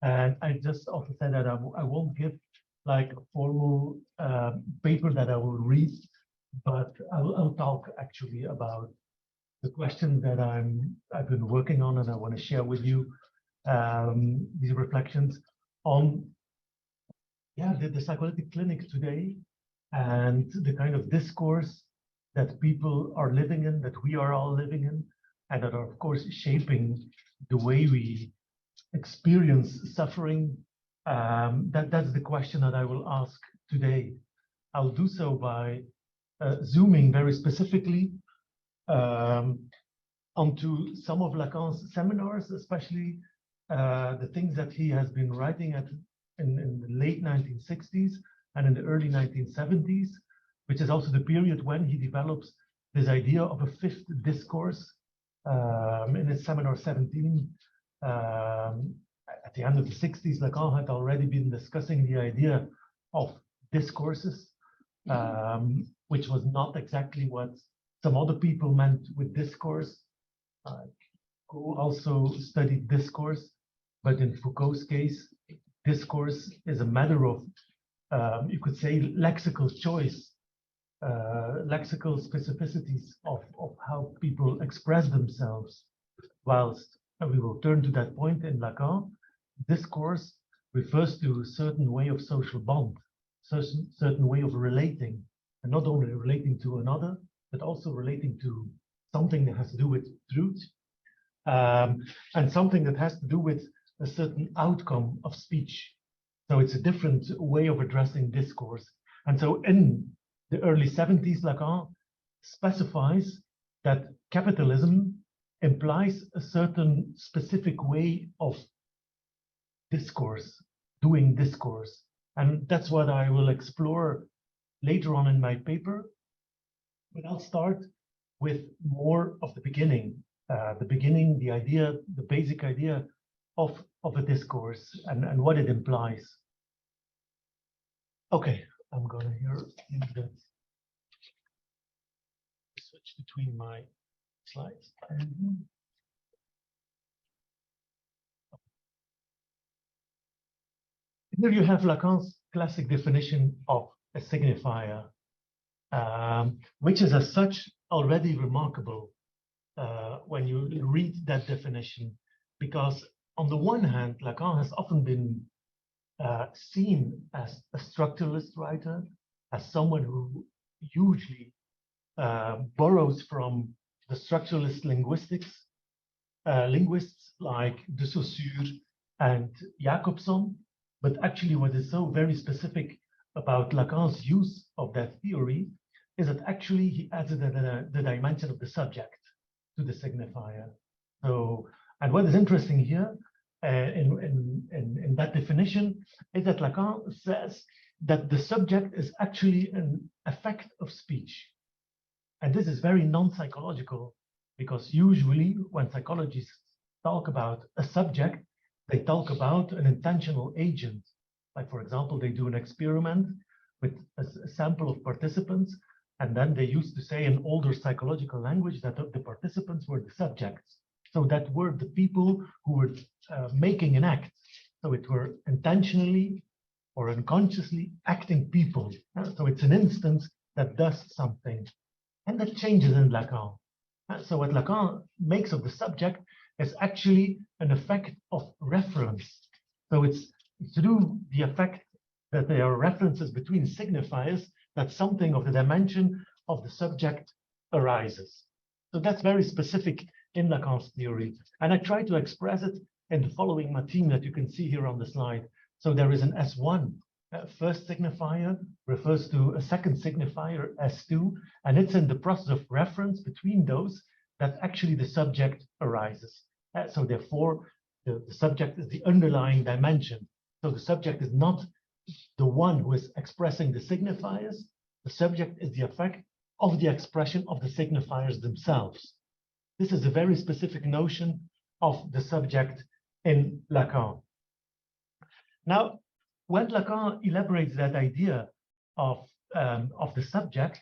And I just also said that I won't give like a formal paper that I will read, but I'll talk actually about the question that I've been working on, and I want to share with you these reflections on the psychoanalytic clinic today and the kind of discourse that people are living in, that we are all living in, and that are of course shaping the way we experience suffering. That's the question that I will ask today. I'll do so by zooming very specifically onto some of Lacan's seminars, especially the things that he has been writing in the late 1960s and in the early 1970s, which is also the period when he develops this idea of a fifth discourse in his Seminar 17. At the end of the 60s, Lacan had already been discussing the idea of discourses, which was not exactly what some other people meant with discourse, who also studied discourse. But in Foucault's case, discourse is a matter of, you could say, lexical choice, lexical specificities of how people express themselves. Whilst, and we will turn to that point in Lacan, discourse refers to a certain way of social bond, certain way of relating, and not only relating to another, but also relating to something that has to do with truth, and something that has to do with a certain outcome of speech. So it's a different way of addressing discourse. And so in the early 70s, Lacan specifies that capitalism implies a certain specific way of discourse, doing discourse. And that's what I will explore later on in my paper. But I'll start with more of the beginning, the idea, the basic idea of a discourse and what it implies. Okay, I'm going to use the switch between my slides. Here you have Lacan's classic definition of a signifier, which is as such already remarkable when you read that definition, because on the one hand, Lacan has often been seen as a structuralist writer, as someone who hugely borrows from the structuralist linguists like de Saussure and Jacobson. But actually what is so very specific about Lacan's use of that theory is that actually he added the dimension of the subject to the signifier. So, and what is interesting here in that definition is that Lacan says that the subject is actually an effect of speech. And this is very non-psychological, because usually when psychologists talk about a subject, they talk about an intentional agent. Like, for example, they do an experiment with a sample of participants, and then they used to say in older psychological language that the participants were the subjects. So that were the people who were making an act. So it were intentionally or unconsciously acting people. So it's an instance that does something. And that changes in Lacan. So what Lacan makes of the subject is actually an effect of reference. So it's through the effect that there are references between signifiers that something of the dimension of the subject arises. So that's very specific in Lacan's theory. And I try to express it in the following matheme that you can see here on the slide. So there is an S1, first signifier refers to a second signifier, S2, and it's in the process of reference between those that actually the subject arises. So therefore, the subject is the underlying dimension. So the subject is not the one who is expressing the signifiers. The subject is the effect of the expression of the signifiers themselves. This is a very specific notion of the subject in Lacan. Now, when Lacan elaborates that idea of the subject,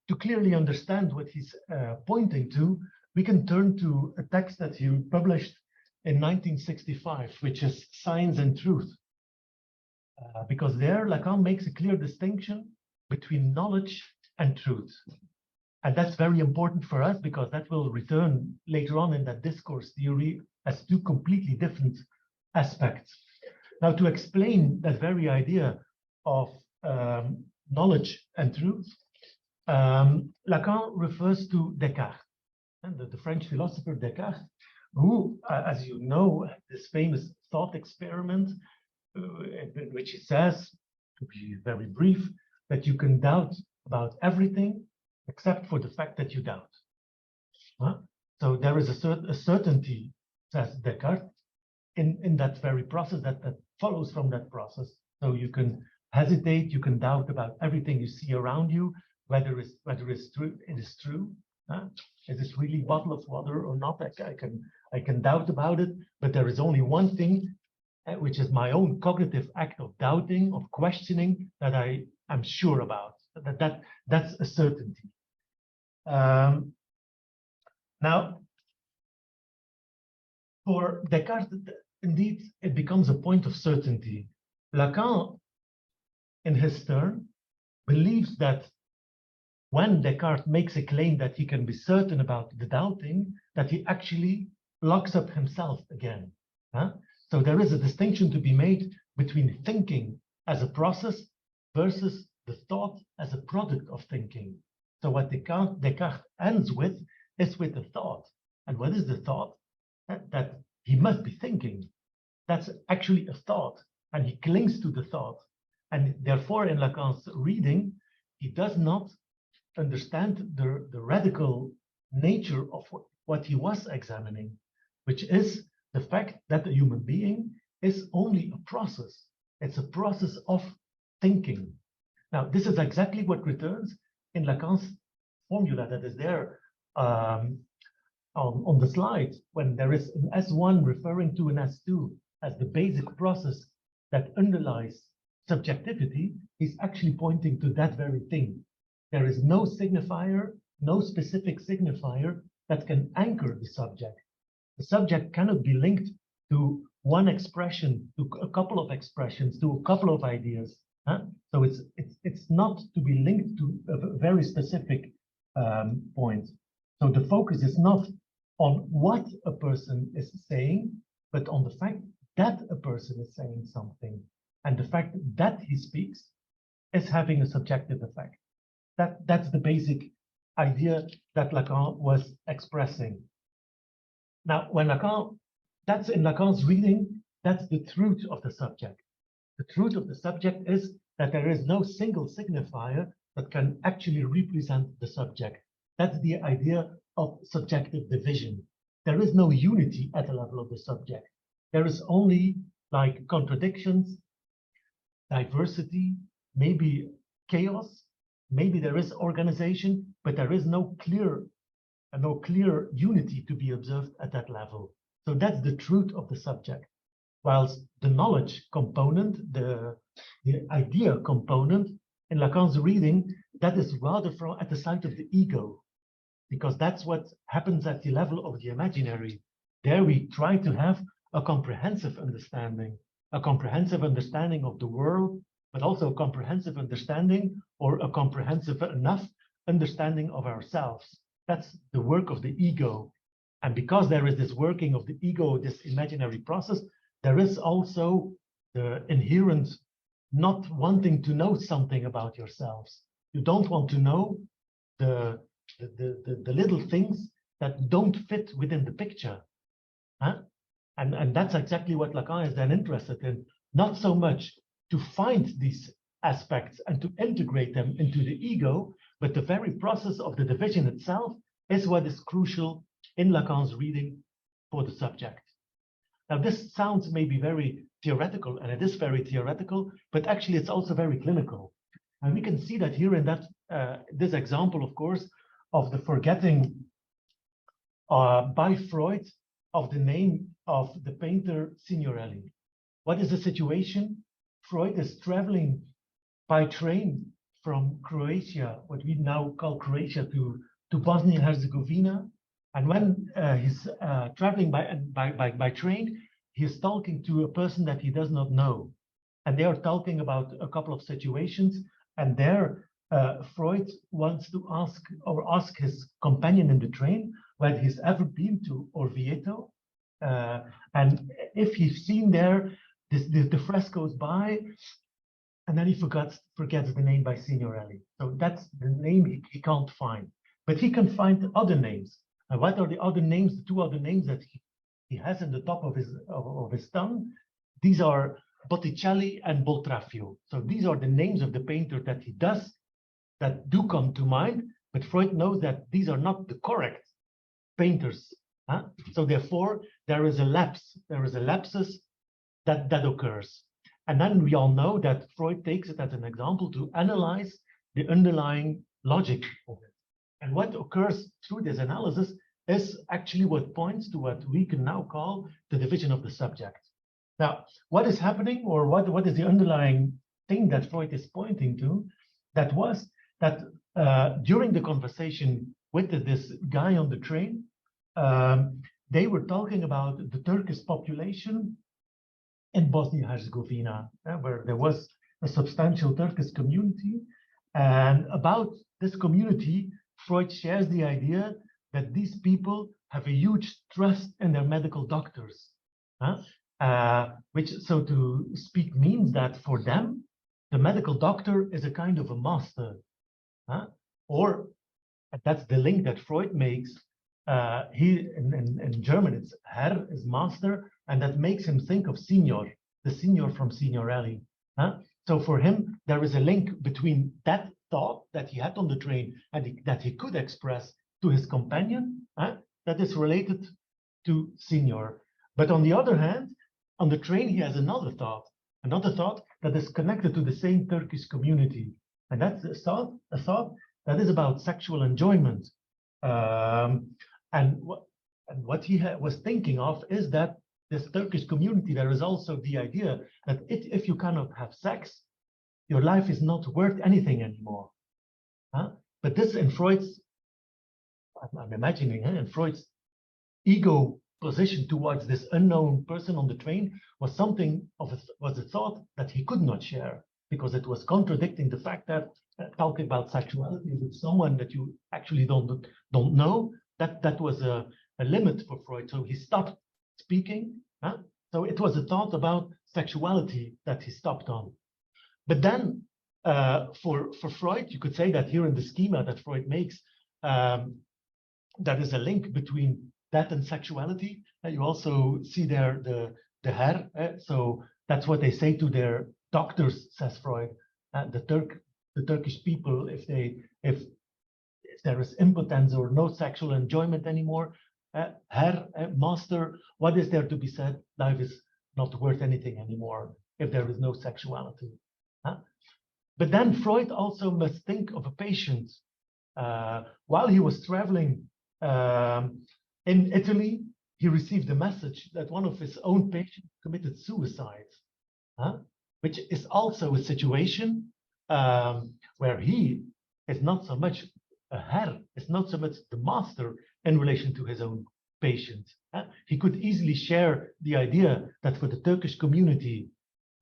to clearly understand what he's pointing to, we can turn to a text that he published in 1965, which is Science and Truth. Because there Lacan makes a clear distinction between knowledge and truth. And that's very important for us because that will return later on in that discourse theory as two completely different aspects. Now, to explain that very idea of knowledge and truth, Lacan refers to Descartes, and the French philosopher Descartes, who, as you know, this famous thought experiment, in which he says, to be very brief, that you can doubt about everything except for the fact that you doubt. So there is a certainty, says Descartes, in that very process that follows from that process. So you can hesitate, you can doubt about everything you see around you, whether it's true. Is this really a bottle of water or not? I can doubt about it, but there is only one thing, which is my own cognitive act of doubting, of questioning, that I am sure about. That's a certainty. Now, for Descartes, indeed, it becomes a point of certainty. Lacan, in his turn, believes that when Descartes makes a claim that he can be certain about the doubting, that he actually locks up himself again. So there is a distinction to be made between thinking as a process versus the thought as a product of thinking. So what Descartes ends with is with the thought. And what is the thought? That he must be thinking. That's actually a thought, and he clings to the thought. And therefore, in Lacan's reading, he does not understand the radical nature of what he was examining, which is the fact that the human being is only a process. It's a process of thinking. Now, this is exactly what returns in Lacan's formula that is there on the slide, when there is an S1 referring to an S2 as the basic process that underlies subjectivity. He's actually pointing to that very thing. There is no signifier, no specific signifier that can anchor the subject. The subject cannot be linked to one expression, to a couple of expressions, to a couple of ideas. So it's not to be linked to a very specific point. So the focus is not on what a person is saying, but on the fact that a person is saying something. And the fact that he speaks is having a subjective effect. That's the basic idea that Lacan was expressing. Now, that's in Lacan's reading, that's the truth of the subject. The truth of the subject is that there is no single signifier that can actually represent the subject. That's the idea of subjective division. There is no unity at the level of the subject. There is only like contradictions, diversity, maybe chaos, maybe there is organization, but there is no clear unity to be observed at that level. So that's the truth of the subject. Whilst the knowledge component, the idea component, in Lacan's reading, that is rather at the side of the ego, because that's what happens at the level of the imaginary. There we try to have a comprehensive understanding of the world, but also a comprehensive understanding, or a comprehensive enough understanding of ourselves. That's the work of the ego. And because there is this working of the ego, this imaginary process, there is also the inherent not wanting to know something about yourselves. You don't want to know the little things that don't fit within the picture. And that's exactly what Lacan is then interested in. Not so much to find these aspects and to integrate them into the ego, but the very process of the division itself is what is crucial in Lacan's reading for the subject. Now, this sounds maybe very theoretical, and it is very theoretical, but actually it's also very clinical. And we can see that here in this example, of course, of the forgetting by Freud of the name of the painter Signorelli. What is the situation? Freud is traveling by train from Croatia, what we now call Croatia, to Bosnia and Herzegovina, And when he's traveling by train, he's talking to a person that he does not know. And they are talking about a couple of situations. And there, Freud wants to ask his companion in the train whether he's ever been to Orvieto. And if he's seen there, the frescoes by, and then he forgets the name by Signorelli. So that's the name he can't find. But he can find other names. And what are the other names, the two other names that he has in the top of his tongue? These are Botticelli and Boltraffio. So these are the names of the painter that he does, that do come to mind, but Freud knows that these are not the correct painters. So therefore, there is a lapse, there is a lapsus that occurs. And then we all know that Freud takes it as an example to analyze the underlying logic of it. And what occurs through this analysis is actually what points to what we can now call the division of the subject. Now, what is happening, or what is the underlying thing that Freud is pointing to? That was that during the conversation with this guy on the train, they were talking about the Turkish population in Bosnia-Herzegovina, where there was a substantial Turkish community. And about this community, Freud shares the idea that these people have a huge trust in their medical doctors, which, so to speak, means that for them, the medical doctor is a kind of a master. Or that's the link that Freud makes. In German, it's Herr is master, and that makes him think of Signor, the Signor from Signorelli. So for him, there is a link between that thought that he had on the train and that he could express to his companion, that is related to Signor. But on the other hand, on the train, he has another thought that is connected to the same Turkish community. And that's a thought that is about sexual enjoyment. And what he was thinking of is that this Turkish community, there is also the idea that if you cannot have sex, your life is not worth anything anymore. But this in Freud's, I'm imagining, in Freud's ego position towards this unknown person on the train was something of was a thought that he could not share, because it was contradicting the fact that talking about sexuality with someone that you actually don't know, that was a limit for Freud. So he stopped speaking. So it was a thought about sexuality that he stopped on. But then for Freud, you could say that here in the schema that Freud makes, that is a link between that and sexuality. You also see there the Herr. So that's what they say to their doctors, says Freud. The Turkish people, if there is impotence or no sexual enjoyment anymore, Herr, master, what is there to be said? Life is not worth anything anymore if there is no sexuality. But then Freud also must think of a patient. While he was traveling in Italy, he received a message that one of his own patients committed suicide, which is also a situation where he is not so much a Herr, is not so much the master in relation to his own patient. He could easily share the idea that for the Turkish community,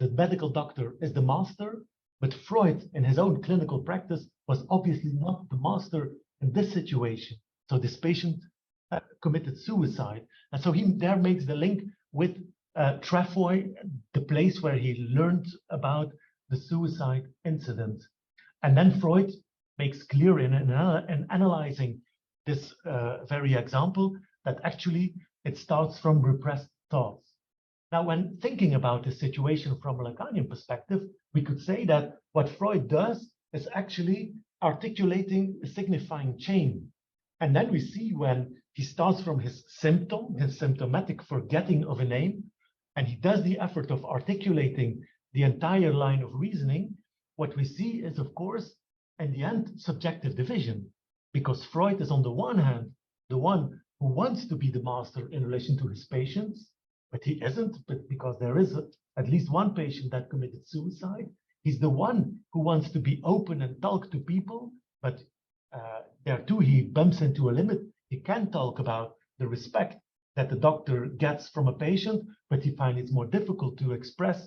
the medical doctor is the master, but Freud, in his own clinical practice, was obviously not the master in this situation. So this patient committed suicide. And so he there makes the link with Trafoi, the place where he learned about the suicide incident. And then Freud makes clear in analyzing this very example that actually it starts from repressed thoughts. Now, when thinking about this situation from a Lacanian perspective, we could say that what Freud does is actually articulating a signifying chain. And then we see when he starts from his symptom, his symptomatic forgetting of a name, and he does the effort of articulating the entire line of reasoning, what we see is, of course, in the end, subjective division. Because Freud is on the one hand, the one who wants to be the master in relation to his patients, but he isn't, but because there is at least one patient that committed suicide. He's the one who wants to be open and talk to people, but there too he bumps into a limit. He can talk about the respect that the doctor gets from a patient, but he finds it's more difficult to express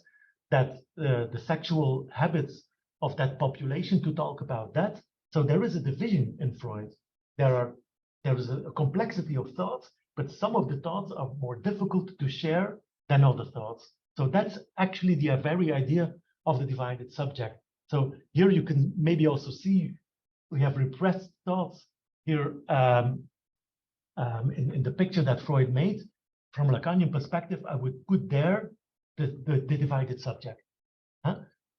that the sexual habits of that population, to talk about that. So there is a division in Freud. There is a complexity of thoughts, but some of the thoughts are more difficult to share than other thoughts. So that's actually the very idea of the divided subject. So here you can maybe also see we have repressed thoughts here in the picture that Freud made. From a Lacanian perspective, I would put there the divided subject,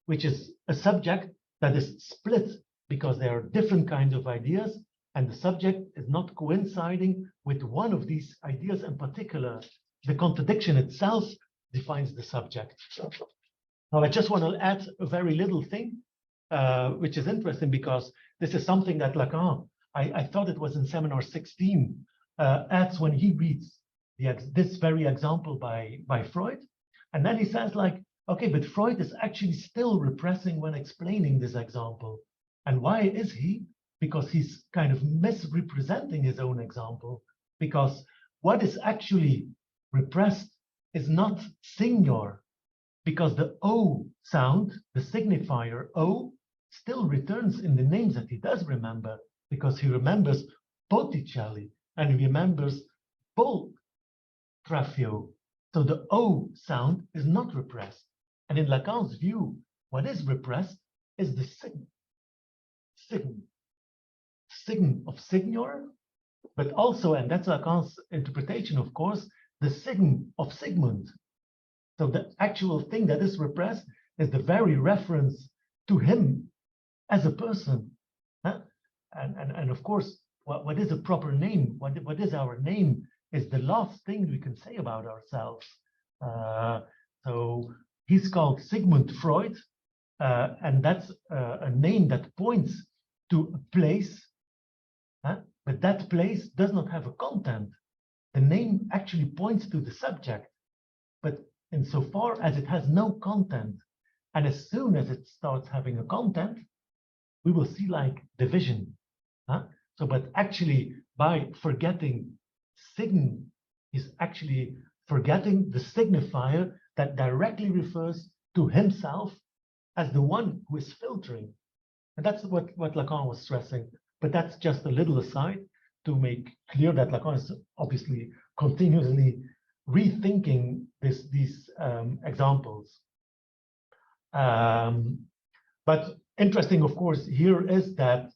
which is a subject that is split because there are different kinds of ideas, and the subject is not coinciding with one of these ideas in particular. The contradiction itself defines the subject. Now, I just want to add a very little thing, which is interesting because this is something that Lacan, I thought it was in Seminar 16, adds when he reads this very example by Freud. And then he says, like, okay, but Freud is actually still repressing when explaining this example. And why is he? Because he's kind of misrepresenting his own example. Because what is actually repressed is not singular, because the O sound, the signifier O, still returns in the names that he does remember, because he remembers Botticelli and he remembers Boltraffio. So the O sound is not repressed. And in Lacan's view, what is repressed is the sign of signor, but also, and that's Lacan's interpretation, of course, the sign of Sigmund. So the actual thing that is repressed is the very reference to him as a person. And of course, what is a proper name? What is our name is the last thing we can say about ourselves. So he's called Sigmund Freud, and that's a name that points to a place, but that place does not have a content. The name actually points to the subject, but insofar as it has no content, and as soon as it starts having a content, we will see like division. So, but actually, by forgetting sign, is actually forgetting the signifier that directly refers to himself as the one who is filtering. And that's what Lacan was stressing. But that's just a little aside to make clear that Lacan is obviously continuously rethinking these examples. But interesting, of course, here is that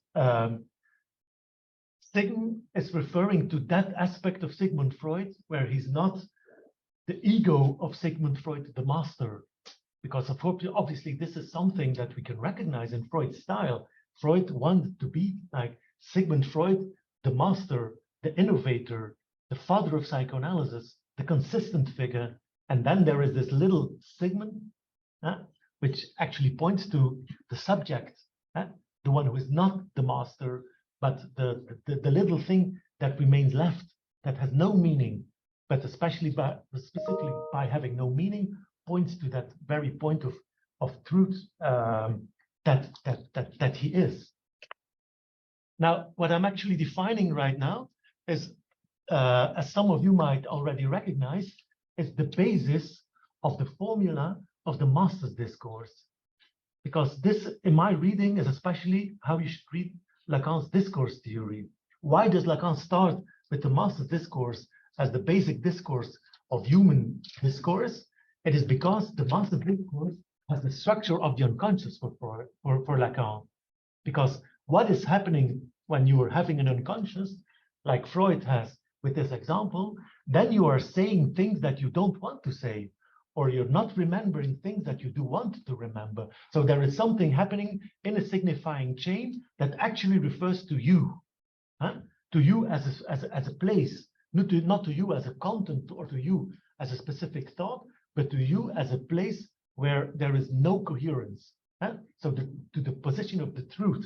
Sigmund is referring to that aspect of Sigmund Freud where he's not the ego of Sigmund Freud, the master, because obviously this is something that we can recognize in Freud's style. Freud wanted to be like Sigmund Freud, the master, the innovator, the father of psychoanalysis, the consistent figure. And then there is this little Sigmund, which actually points to the subject, the one who is not the master, but the little thing that remains left, that has no meaning, but specifically by having no meaning, points to that very point of truth that he is. Now, what I'm actually defining right now is, as some of you might already recognize, is the basis of the formula of the master's discourse. Because this, in my reading, is especially how you should read Lacan's discourse theory. Why does Lacan start with the master's discourse as the basic discourse of human discourse? It is because the master's discourse has the structure of the unconscious for Lacan. Because what is happening when you are having an unconscious, like Freud has with this example, then you are saying things that you don't want to say, or you're not remembering things that you do want to remember. So there is something happening in a signifying chain that actually refers to you, to you as a place, not to you as a content or to you as a specific thought, but to you as a place where there is no coherence. So to the position of the truth.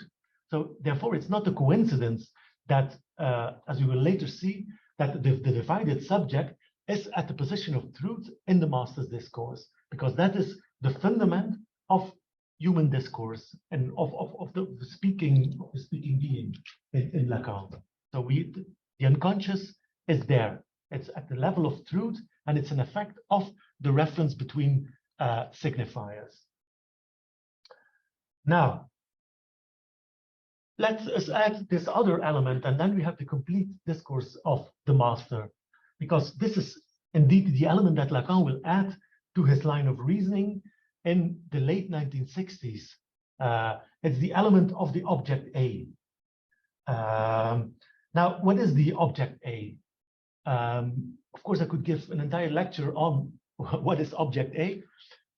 So therefore, it's not a coincidence that, as we will later see, that the divided subject is at the position of truth in the master's discourse, because that is the fundament of human discourse and of the speaking being in Lacan. So The unconscious is there. It's at the level of truth, and it's an effect of the reference between signifiers. Now, let's add this other element, and then we have the complete discourse of the master, because this is indeed the element that Lacan will add to his line of reasoning in the late 1960s. It's the element of the object A. Now, what is the object A? Of course, I could give an entire lecture on what is object A,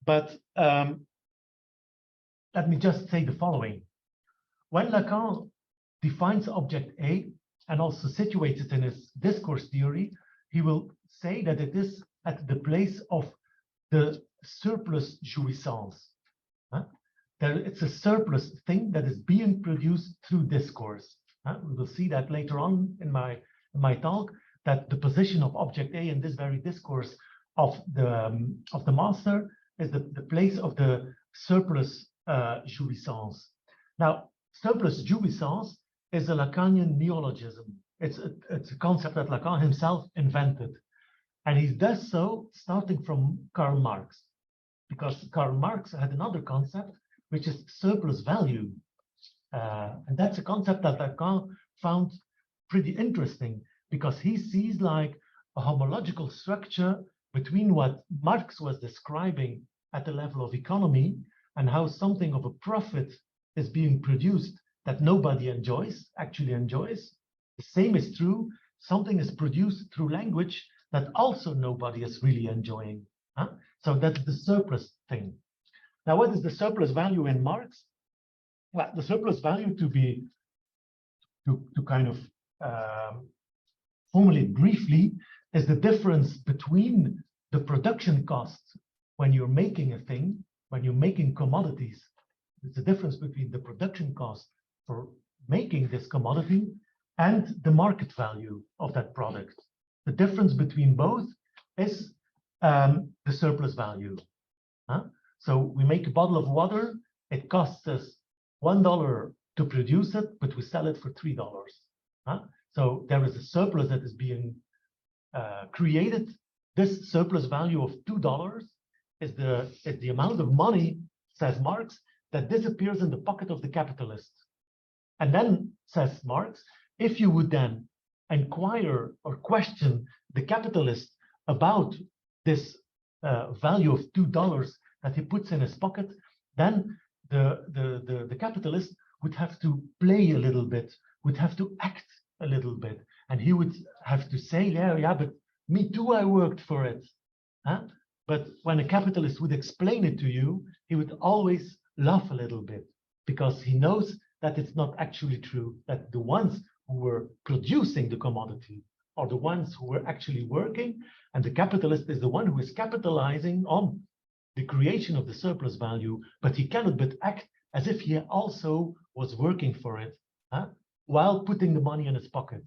but let me just say the following. When Lacan defines object A and also situates it in his discourse theory, he will say that it is at the place of the surplus jouissance. It's a surplus thing that is being produced through discourse. We will see that later on in my talk, that the position of object A in this very discourse of the master is the place of the surplus jouissance. Now, surplus jouissance is a Lacanian neologism. It's a concept that Lacan himself invented. And he does so starting from Karl Marx, because Karl Marx had another concept, which is surplus value. And that's a concept that Lacan found pretty interesting, because he sees like a homological structure between what Marx was describing at the level of economy and how something of a profit is being produced that nobody actually enjoys. The same is true. Something is produced through language that also nobody is really enjoying. So that's the surplus thing. Now, what is the surplus value in Marx? Well, the surplus value, to kind of formulate briefly, is the difference between the production cost when you're making a thing, when you're making commodities. It's the difference between the production cost for making this commodity and the market value of that product. The difference between both is the surplus value. So we make a bottle of water, it costs us $1 to produce it, but we sell it for $3. So there is a surplus that is being created. This surplus value of $2 is the amount of money, says Marx, that disappears in the pocket of the capitalist. And then, says Marx, if you would then inquire or question the capitalist about this value of $2 that he puts in his pocket, then the capitalist would have to play a little bit, would have to act a little bit, and he would have to say, yeah, but me too, I worked for it. But when a capitalist would explain it to you, he would always laugh a little bit, because he knows that it's not actually true, that the ones who were producing the commodity are the ones who were actually working, and the capitalist is the one who is capitalizing on the creation of the surplus value, but he cannot but act as if he also was working for it, while putting the money in his pocket.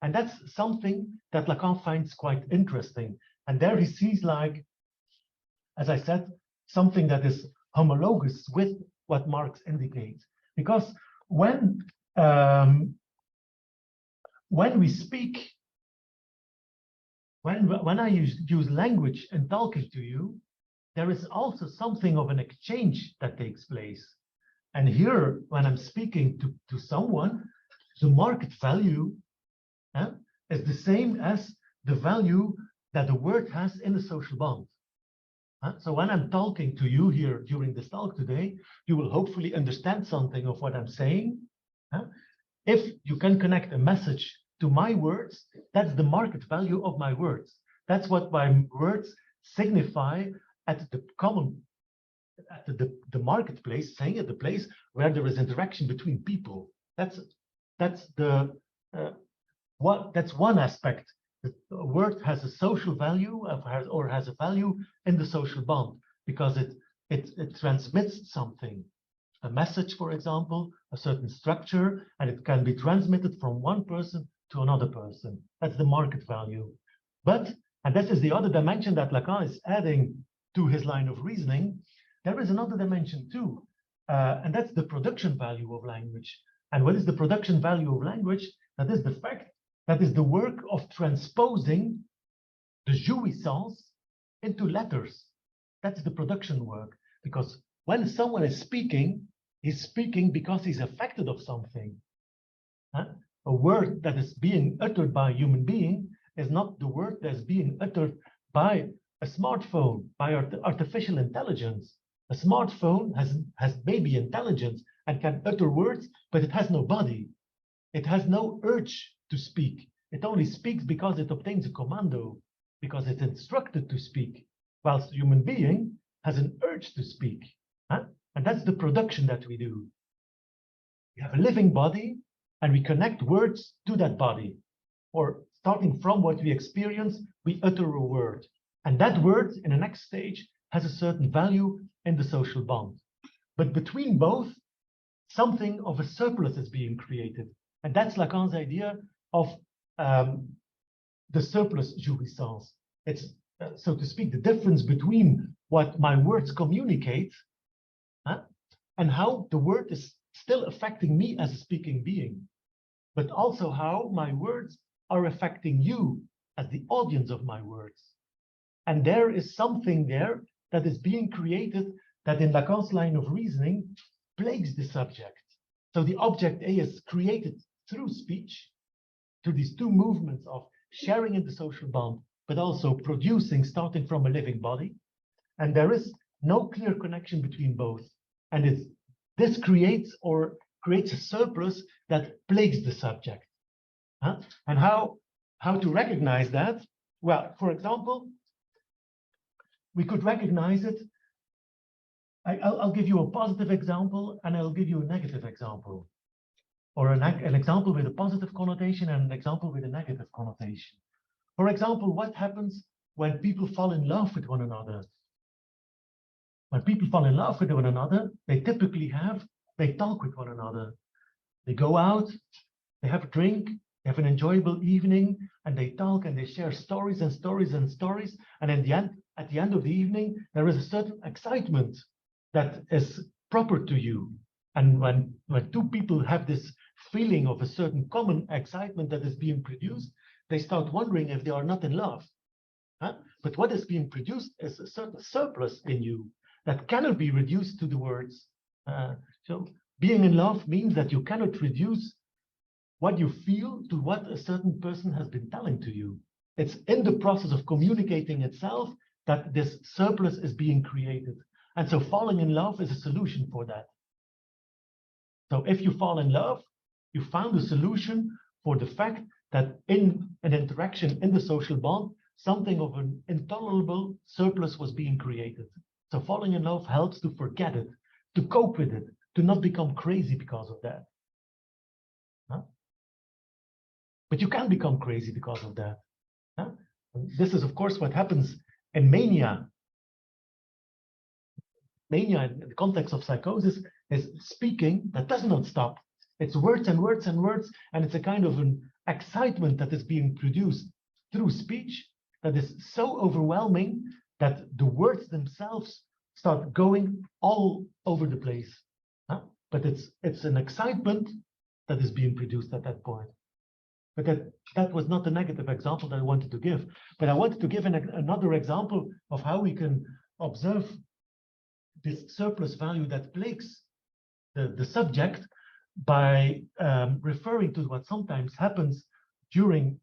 And that's something that Lacan finds quite interesting. And there he sees, like, as I said, something that is homologous with what Marx indicates. Because when we speak, when I use language in talking to you, there is also something of an exchange that takes place. And here, when I'm speaking to someone, the market value is the same as the value that the word has in the social bond. So when I'm talking to you here during this talk today, you will hopefully understand something of what I'm saying. If you can connect a message to my words, that's the market value of my words. That's what my words signify at the common, at the marketplace, saying at the place where there is interaction between people. That's one aspect. The word has a social value, or has a value in the social bond, because it transmits something, a message, for example, a certain structure, and it can be transmitted from one person to another person. That's the market value. But, and this is the other dimension that Lacan is adding to his line of reasoning, there is another dimension too, and that's the production value of language. And what is the production value of language? That is the fact that is the work of transposing the jouissance into letters. That's the production work. Because when someone is speaking, he's speaking because he's affected of something. Huh? A word that is being uttered by a human being is not the word that's being uttered by a smartphone, by artificial intelligence. A smartphone has maybe intelligence and can utter words, but it has no body. It has no urge to speak. It only speaks because it obtains a commando, because it's instructed to speak, whilst the human being has an urge to speak. Huh? And that's the production that we do. We have a living body, and we connect words to that body. Or starting from what we experience, we utter a word. And that word, in the next stage, has a certain value in the social bond. But between both, something of a surplus is being created. And that's Lacan's idea of the surplus jouissance. It's, so to speak, the difference between what my words communicate and how the word is still affecting me as a speaking being, but also how my words are affecting you as the audience of my words. And there is something there that is being created that in Lacan's line of reasoning plagues the subject. So the object A is created through speech, through these two movements of sharing in the social bond, but also producing, starting from a living body. And there is no clear connection between both. And this creates a surplus that plagues the subject. And how to recognize that? Well, for example, we could recognize it. I'll give you a positive example, and I'll give you a negative example. Or an example with a positive connotation and an example with a negative connotation. For example, what happens when people fall in love with one another? When people fall in love with one another, they typically talk with one another. They go out, they have a drink, they have an enjoyable evening, and they talk and they share stories and stories and stories. And in the end, at the end of the evening, there is a certain excitement that is proper to you. And when two people have this feeling of a certain common excitement that is being produced, they start wondering if they are not in love. But what is being produced is a certain surplus in you that cannot be reduced to the words. So being in love means that you cannot reduce what you feel to what a certain person has been telling to you. It's in the process of communicating itself that this surplus is being created. And so falling in love is a solution for that. So if you fall in love, you found a solution for the fact that in an interaction in the social bond, something of an intolerable surplus was being created. So falling in love helps to forget it, to cope with it, to not become crazy because of that. But you can become crazy because of that. This is, of course, what happens in mania. Mania, in the context of psychosis, is speaking that does not stop. It's words and words and words, and it's a kind of an excitement that is being produced through speech that is so overwhelming that the words themselves start going all over the place. But it's an excitement that is being produced at that point. But that was not the negative example that I wanted to give. But I wanted to give another example of how we can observe this surplus value that plagues the subject by referring to what sometimes happens during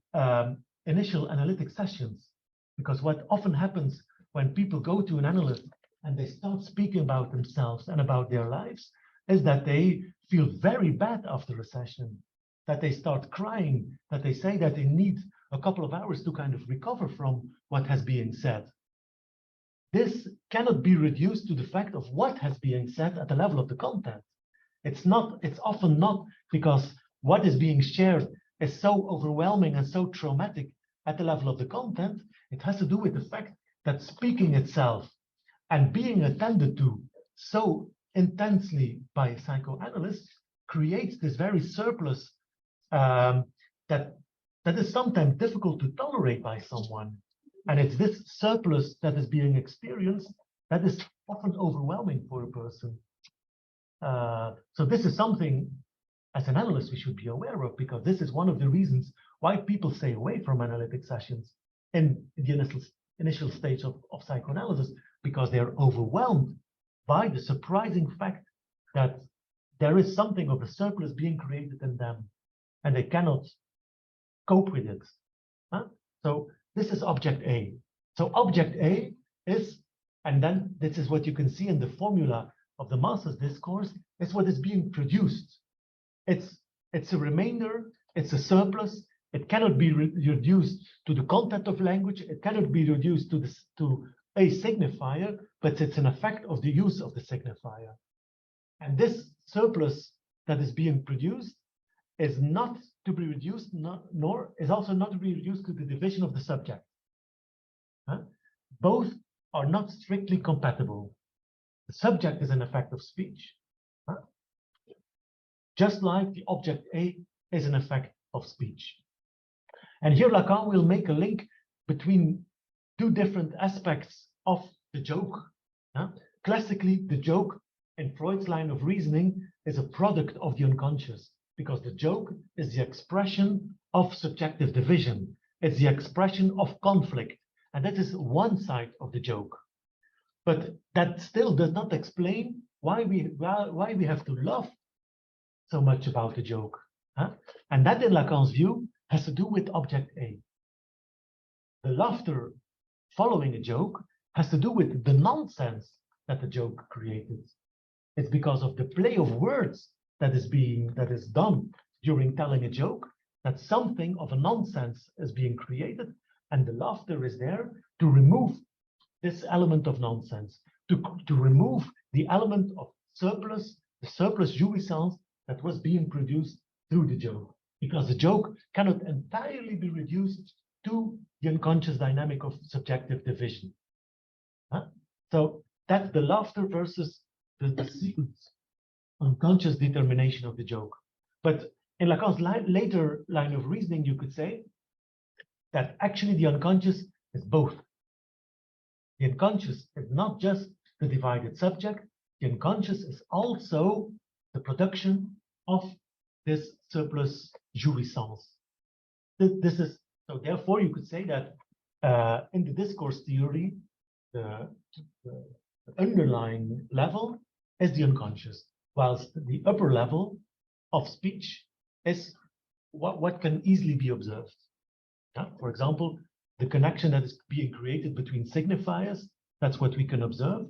initial analytic sessions. Because what often happens when people go to an analyst and they start speaking about themselves and about their lives is that they feel very bad after a session, that they start crying, that they say that they need a couple of hours to kind of recover from what has been said. This cannot be reduced to the fact of what has been said at the level of the content. It's often not because what is being shared is so overwhelming and so traumatic at the level of the content. It has to do with the fact that speaking itself and being attended to so intensely by a psychoanalyst creates this very surplus that is sometimes difficult to tolerate by someone. And it's this surplus that is being experienced that is often overwhelming for a person. So this is something, as an analyst, we should be aware of, because this is one of the reasons why people stay away from analytic sessions in the initial stage of psychoanalysis, because they are overwhelmed by the surprising fact that there is something of a surplus being created in them, and they cannot cope with it. So this is object A. So object A is, and then this is what you can see in the formula of the master's discourse, is what is being produced. It's a remainder, it's a surplus. It cannot be reduced to the content of language. It cannot be reduced to a signifier, but it's an effect of the use of the signifier. And this surplus that is being produced is not to be reduced, nor is also not to be reduced to the division of the subject. Both are not strictly compatible. The subject is an effect of speech, just like the object A is an effect of speech. And here Lacan will make a link between two different aspects of the joke. Classically, the joke in Freud's line of reasoning is a product of the unconscious, because the joke is the expression of subjective division. It's the expression of conflict, and that is one side of the joke. But that still does not explain why we have to laugh so much about the joke. And that, in Lacan's view, has to do with object A. The laughter following a joke has to do with the nonsense that the joke created. It's because of the play of words that is done during telling a joke that something of a nonsense is being created, and the laughter is there to remove this element of nonsense, to remove the element of surplus, the surplus jouissance that was being produced through the joke, because the joke cannot entirely be reduced to the unconscious dynamic of subjective division. So that's the laughter versus the sequence, unconscious determination of the joke. But in Lacan's later line of reasoning, you could say that actually the unconscious is both. The unconscious is not just the divided subject, the unconscious is also the production of this surplus jouissance. This is, so therefore you could say that in the discourse theory, the underlying level is the unconscious, whilst the upper level of speech is what can easily be observed. For example, the connection that is being created between signifiers, that's what we can observe.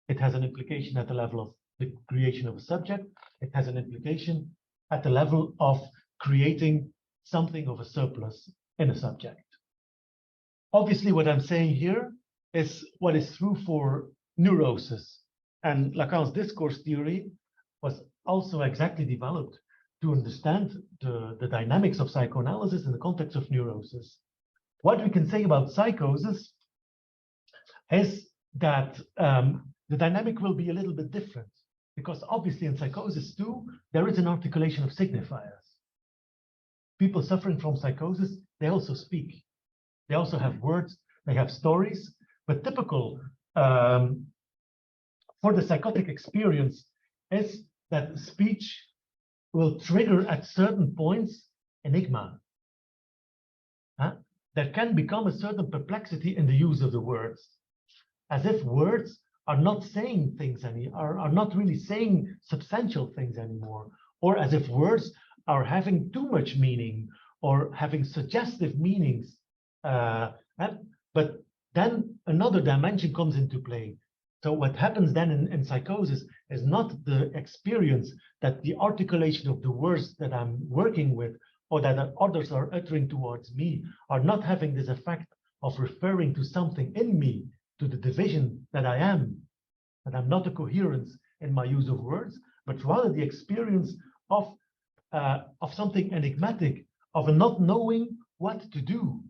It has an implication at the level of the creation of a subject. It has an implication at the level of creating something of a surplus in a subject. Obviously, what I'm saying here is what is true for neurosis. And Lacan's discourse theory was also exactly developed to understand the dynamics of psychoanalysis in the context of neurosis. What we can say about psychosis is that the dynamic will be a little bit different, because obviously in psychosis too, there is an articulation of signifiers. People suffering from psychosis, they also speak. They also have words, they have stories, but typical for the psychotic experience is that speech will trigger at certain points enigma. There can become a certain perplexity in the use of the words, as if words are not saying things are not really saying substantial things anymore, or as if words are having too much meaning or having suggestive meanings. But then another dimension comes into play. So what happens then in psychosis is not the experience that the articulation of the words that I'm working with or that others are uttering towards me are not having this effect of referring to something in me, to the division that I am, that I'm not a coherence in my use of words, but rather the experience of something enigmatic, of a not knowing what to do.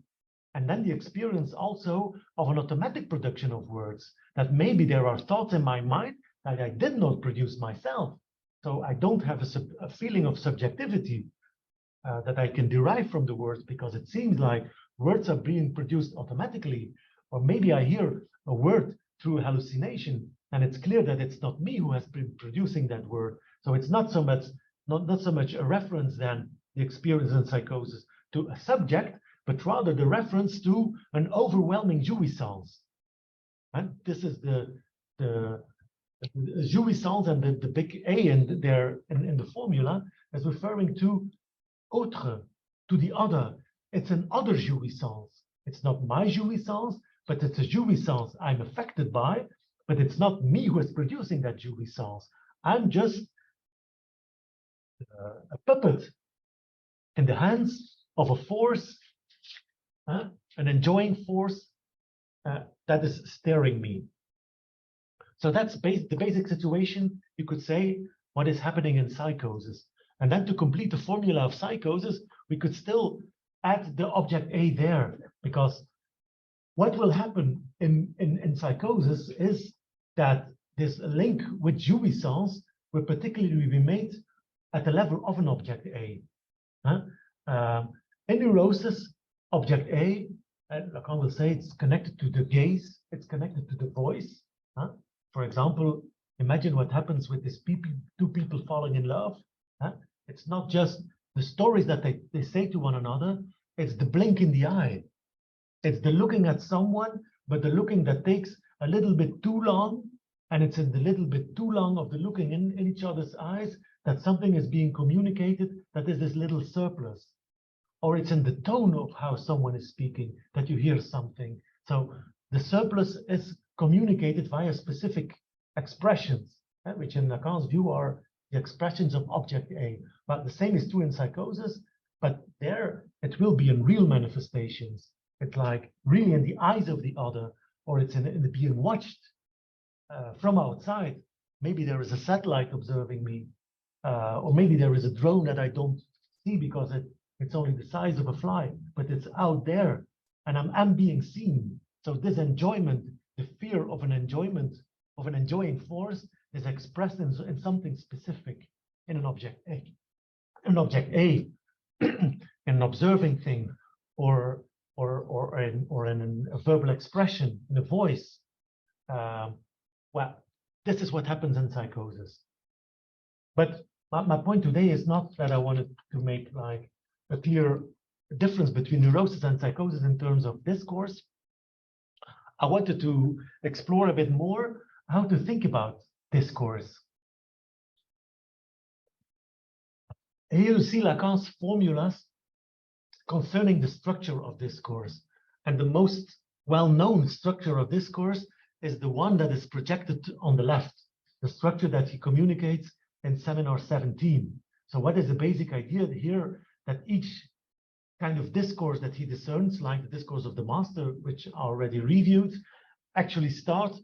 And then the experience also of an automatic production of words, that maybe there are thoughts in my mind that I did not produce myself. So I don't have a feeling of subjectivity that I can derive from the words, because it seems like words are being produced automatically. Or maybe I hear a word through a hallucination, and it's clear that it's not me who has been producing that word. So it's not so much a reference than the experience in psychosis to a subject, but rather the reference to an overwhelming jouissance. And this is the jouissance, and the big A in there in the formula is referring to autre, to the other. It's an other jouissance. It's not my jouissance, but it's a jouissance I'm affected by, but it's not me who is producing that jouissance. I'm just a puppet in the hands of a force, an enjoying force that is steering me. So that's the basic situation, you could say, what is happening in psychosis. And then to complete the formula of psychosis, we could still add the object A there, because what will happen in psychosis is that this link with jouissance will particularly be made at the level of an object A. In neurosis, object A, Lacan will say it's connected to the gaze, it's connected to the voice. For example, imagine what happens with these two people falling in love. It's not just the stories that they say to one another, it's the blink in the eye. It's the looking at someone, but the looking that takes a little bit too long, and it's in the little bit too long of the looking in each other's eyes that something is being communicated, that is this little surplus. Or it's in the tone of how someone is speaking that you hear something. So the surplus is communicated via specific expressions, which in Lacan's view are the expressions of object A. But the same is true in psychosis, but there it will be in real manifestations. It's like really in the eyes of the other, or it's in the being watched from outside. Maybe there is a satellite observing me, or maybe there is a drone that I don't see because it's only the size of a fly, but it's out there and I'm being seen. So this enjoyment, the fear of an enjoyment, of an enjoying force, is expressed in something specific in an object A. An object A, an observing thing, or in a verbal expression, in a voice. Well, this is what happens in psychosis. But my point today is not that I wanted to make like a clear difference between neurosis and psychosis in terms of discourse. I wanted to explore a bit more how to think about discourse. Here you see Lacan's formulas concerning the structure of discourse. And the most well-known structure of discourse is the one that is projected on the left, the structure that he communicates in Seminar XVII. So what is the basic idea here? That each kind of discourse that he discerns, like the discourse of the master, which are already reviewed, actually starts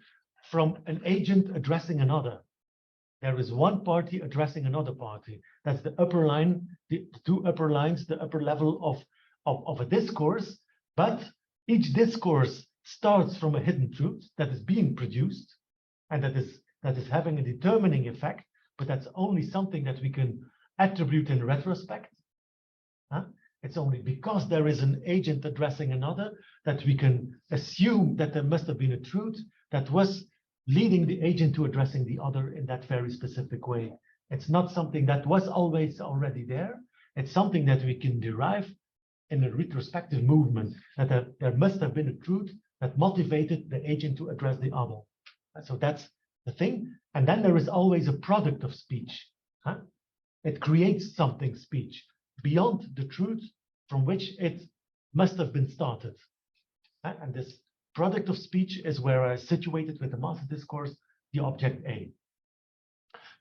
from an agent addressing another. There is one party addressing another party. That's the upper line, the two upper lines, the upper level of a discourse. But each discourse starts from a hidden truth that is being produced, and that is having a determining effect, but that's only something that we can attribute in retrospect. It's only because there is an agent addressing another that we can assume that there must have been a truth that was leading the agent to addressing the other in that very specific way. It's not something that was always already there. It's something that we can derive in a retrospective movement, that there must have been a truth that motivated the agent to address the other. So that's the thing. And then there is always a product of speech. It creates something, speech, beyond the truth from which it must have been started. And this product of speech is where I situated with the master discourse, the object A.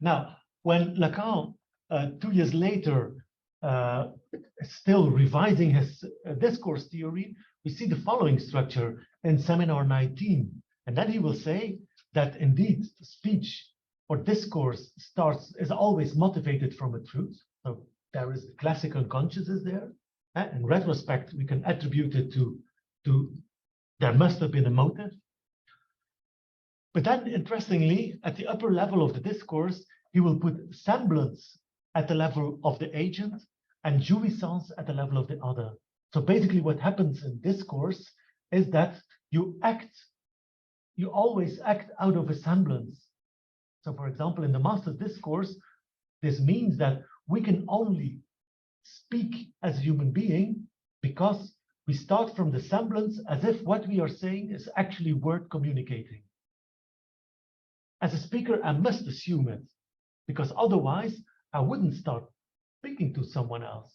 Now, when Lacan, 2 years later, still revising his discourse theory, we see the following structure in Seminar 19. And then he will say that indeed speech or discourse is always motivated from a truth. So there is the classical consciousness there. In retrospect, we can attribute it to there must have been a motive. But then, interestingly, at the upper level of the discourse, he will put semblance at the level of the agent and jouissance at the level of the other. So basically what happens in discourse is that you always act out of a semblance. So for example, in the master's discourse, this means that we can only speak as a human being because we start from the semblance as if what we are saying is actually word communicating. As a speaker, I must assume it, because otherwise I wouldn't start speaking to someone else.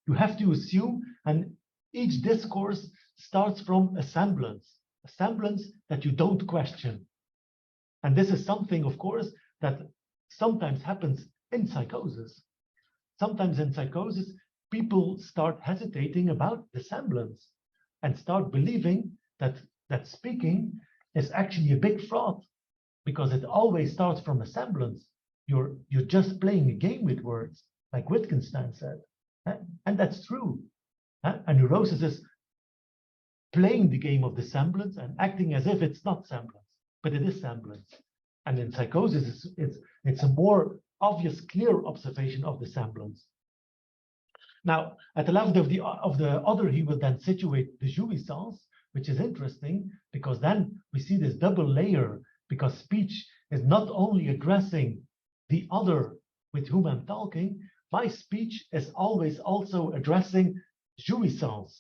You have to assume, and each discourse starts from a semblance that you don't question. And this is something, of course, that sometimes happens in psychosis. Sometimes in psychosis, people start hesitating about the semblance and start believing that speaking is actually a big fraud, because it always starts from a semblance. You're just playing a game with words, like Wittgenstein said. And that's true. And neurosis is playing the game of the semblance and acting as if it's not semblance, but it is semblance. And in psychosis, it's a more obvious, clear observation of the semblance. Now, at the level of the other, he will then situate the jouissance, which is interesting, because then we see this double layer, because speech is not only addressing the other with whom I'm talking, my speech is always also addressing jouissance,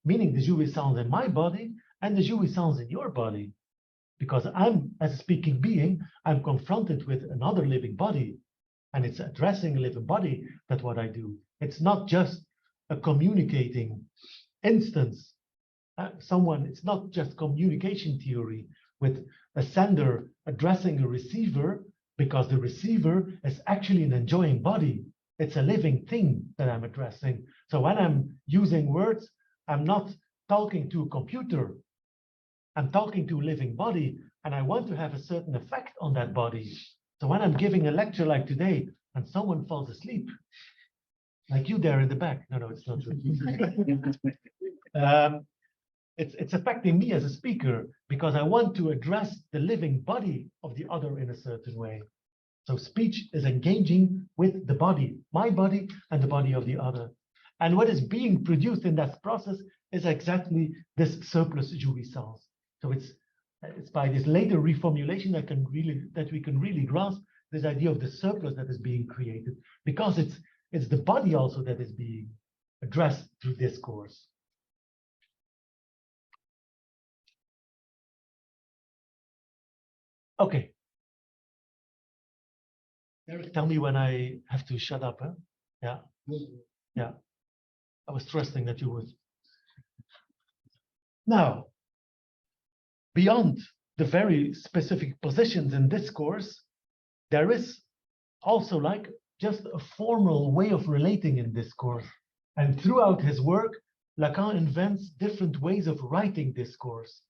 meaning the jouissance in my body and the jouissance in your body. Because I'm, as a speaking being, I'm confronted with another living body, and it's addressing a living body. That's what I do. It's not just a communicating instance. It's not just communication theory with a sender addressing a receiver, because the receiver is actually an enjoying body. It's a living thing that I'm addressing. So when I'm using words, I'm not talking to a computer. I'm talking to a living body, and I want to have a certain effect on that body. So when I'm giving a lecture like today, and someone falls asleep, like you there in the back. No, it's not true. It's affecting me as a speaker, because I want to address the living body of the other in a certain way. So speech is engaging with the body, my body and the body of the other. And what is being produced in that process is exactly this surplus jouissance. So it's by this later reformulation that we can really grasp this idea of the surplus that is being created, because it's the body also that is being addressed through discourse. Okay. Eric, tell me when I have to shut up, huh? Yeah. Yeah. I was trusting that you would. Now, beyond the very specific positions in discourse, there is also like just a formal way of relating in discourse. And throughout his work, Lacan invents different ways of writing discourse.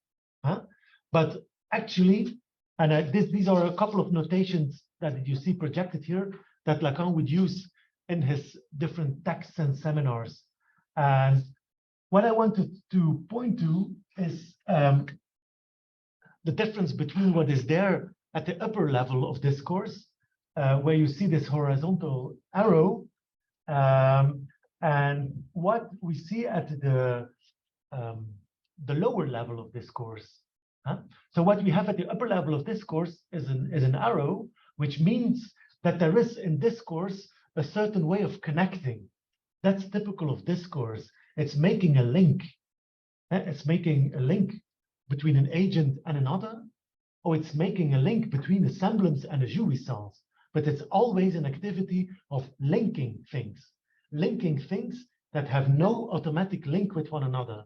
But actually, and these are a couple of notations that you see projected here that Lacan would use in his different texts and seminars. And what I wanted to point to is the difference between what is there at the upper level of discourse, where you see this horizontal arrow, and what we see at the lower level of discourse. So what we have at the upper level of discourse is an arrow, which means that there is in discourse a certain way of connecting. That's typical of discourse. It's making a link. It's making a link between an agent and another, or it's making a link between a semblance and a jouissance. But it's always an activity of linking things that have no automatic link with one another.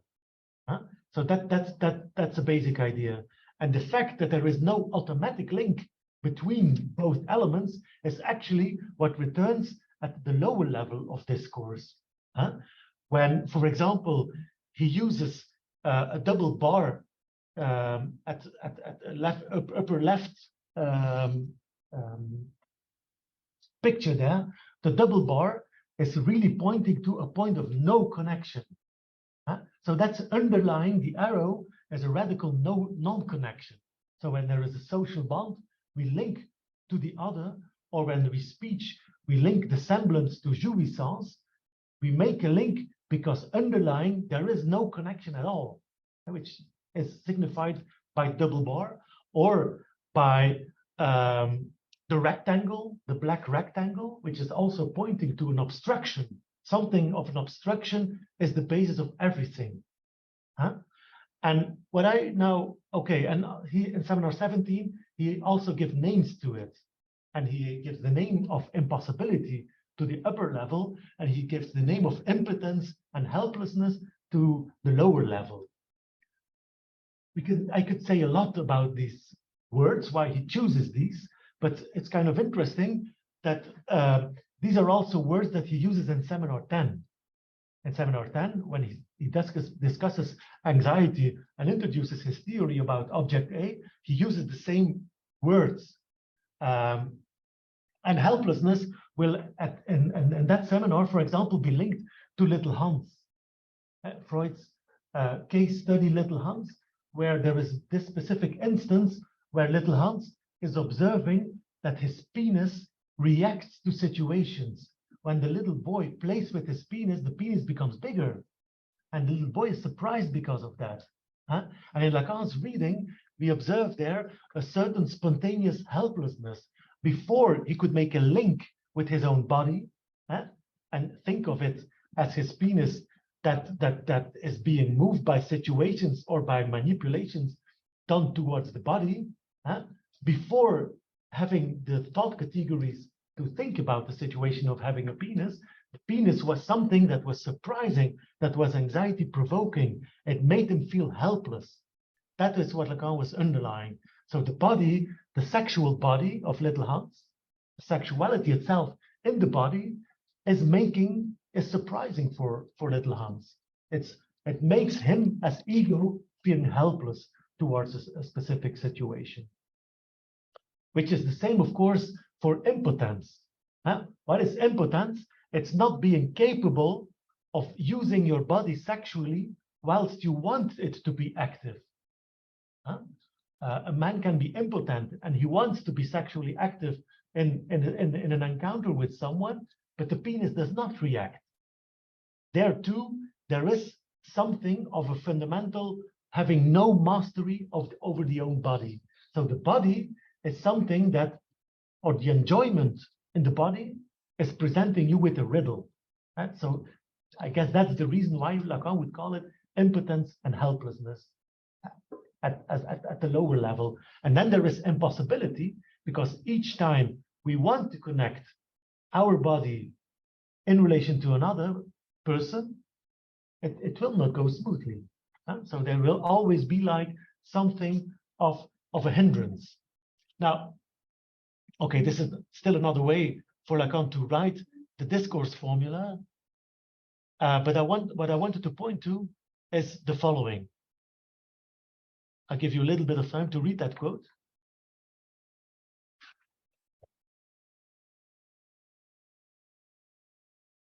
So that's a basic idea. And the fact that there is no automatic link between both elements is actually what returns at the lower level of discourse. When, for example, he uses a double bar at upper left picture there, the double bar is really pointing to a point of no connection. So that's underlying the arrow as a radical non-connection. So when there is a social bond, we link to the other, or when we speech, we link the semblance to jouissance. We make a link because underlying there is no connection at all, which is signified by double bar, or by the rectangle, the black rectangle, which is also pointing to an obstruction. something of an obstruction is the basis of everything. Huh? And what I now, okay, and he in Seminar 17, he also gives names to it. And he gives the name of impossibility to the upper level, and he gives the name of impotence and helplessness to the lower level. I could say a lot about these words, why he chooses these, but it's kind of interesting that these are also words that he uses in Seminar 10. In Seminar 10, when he discusses anxiety and introduces his theory about object A, he uses the same words. And helplessness will, in that seminar, for example, be linked to Little Hans. Freud's case study, Little Hans, where there is this specific instance where Little Hans is observing that his penis reacts to situations. When the little boy plays with his penis, the penis becomes bigger. And the little boy is surprised because of that. And in Lacan's reading, we observe there a certain spontaneous helplessness before he could make a link with his own body and think of it as his penis that is being moved by situations or by manipulations done towards the body, before having the thought categories to think about the situation of having a penis. The penis was something that was surprising, that was anxiety provoking. It made him feel helpless. That is what Lacan was underlying. So the body, the sexual body of Little Hans, sexuality itself in the body is surprising for Little Hans. It makes him as ego feeling helpless towards a specific situation. Which is the same, of course, for impotence. What is impotence? It's not being capable of using your body sexually whilst you want it to be active. A man can be impotent and he wants to be sexually active in an encounter with someone, but the penis does not react. There too, there is something of a fundamental having no mastery over the own body. So the body is something that, or the enjoyment in the body is presenting you with a riddle. So I guess that's the reason why Lacan would call it impotence and helplessness at the lower level. And then there is impossibility, because each time we want to connect our body in relation to another person, it will not go smoothly. So there will always be like something of a hindrance. Now, okay, this is still another way for Lacan to write the discourse formula. But what I wanted to point to is the following. I'll give you a little bit of time to read that quote.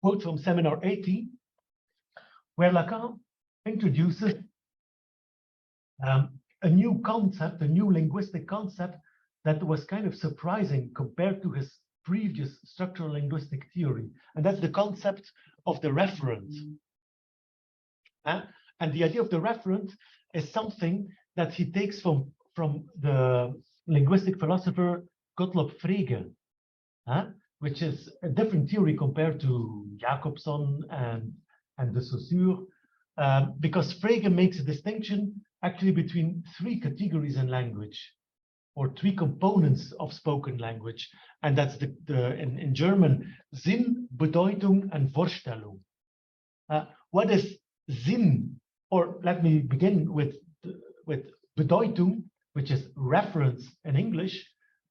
Quote from Seminar 18, where Lacan introduces a new concept, a new linguistic concept that was kind of surprising compared to his previous structural linguistic theory. And that's the concept of the referent. And the idea of the referent is something that he takes from the linguistic philosopher Gottlob Frege, which is a different theory compared to Jacobson and de Saussure, because Frege makes a distinction actually between three categories in language, or three components of spoken language, and that's in German Sinn, Bedeutung, and Vorstellung. What is Sinn? Or let me begin with Bedeutung, which is reference in English.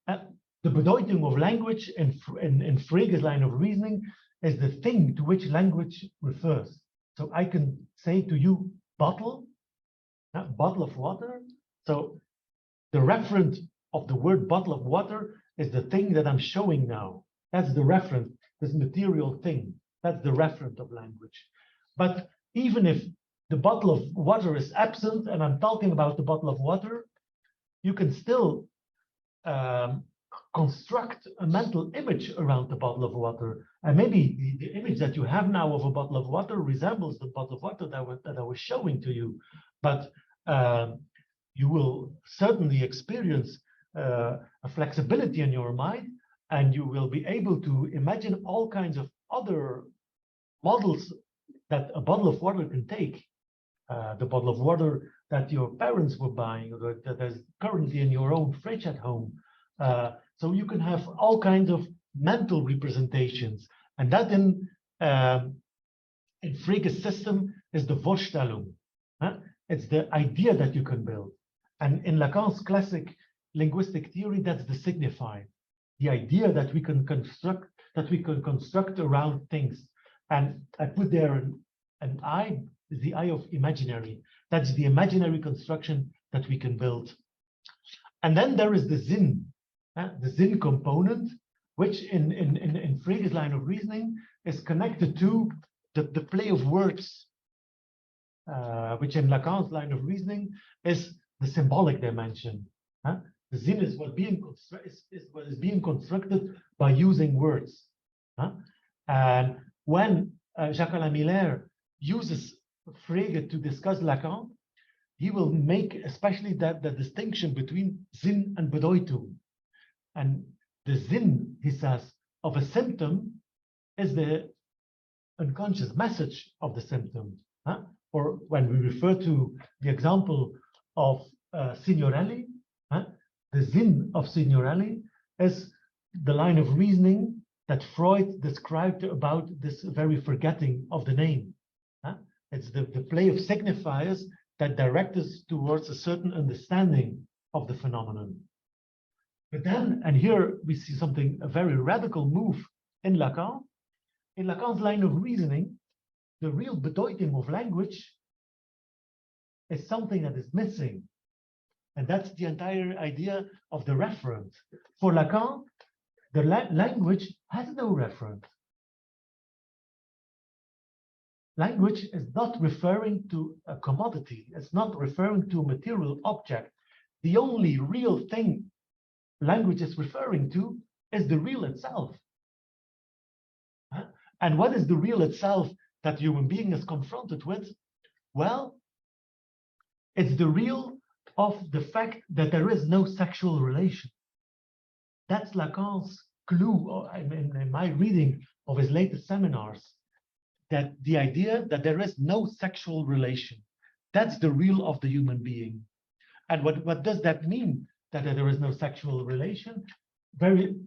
The Bedeutung of language in Frege's line of reasoning is the thing to which language refers. So I can say to you, bottle of water. So the referent of the word bottle of water is the thing that I'm showing now. That's the referent, this material thing. That's the referent of language. But even if the bottle of water is absent and I'm talking about the bottle of water, you can still construct a mental image around the bottle of water. And maybe the image that you have now of a bottle of water resembles the bottle of water that I was showing to you. But you will certainly experience a flexibility in your mind, and you will be able to imagine all kinds of other models that a bottle of water can take, the bottle of water that your parents were buying, or that is currently in your own fridge at home. So you can have all kinds of mental representations, and that in Frege's system is the Vorstellung. It's the idea that you can build. And in Lacan's classic linguistic theory, that's the signified, the idea that we can construct around things. And I put there an I is the I of imaginary. That's the imaginary construction that we can build. And then there is the Sinn component, which in Frege's line of reasoning is connected to the play of words, which in Lacan's line of reasoning is the symbolic dimension. The Sinn is what is being constructed by using words. And when Jacques-Alain Miller uses Frege to discuss Lacan, he will make especially the distinction between Sinn and Bedeutung. And the Sinn, he says, of a symptom is the unconscious message of the symptom. Or when we refer to the example of Signorelli, the Sinn of Signorelli is the line of reasoning that Freud described about this very forgetting of the name. It's the play of signifiers that direct us towards a certain understanding of the phenomenon. But then, and here we see something, a very radical move in Lacan. In Lacan's line of reasoning, the real bedeutung of language is something that is missing. And that's the entire idea of the referent. For Lacan, the language has no referent. Language is not referring to a commodity. It's not referring to a material object. The only real thing language is referring to is the real itself. And what is the real itself that human being is confronted with? Well, it's the real of the fact that there is no sexual relation. That's Lacan's clue in my reading of his latest seminars, that the idea that there is no sexual relation, that's the real of the human being. And what does that mean, that there is no sexual relation?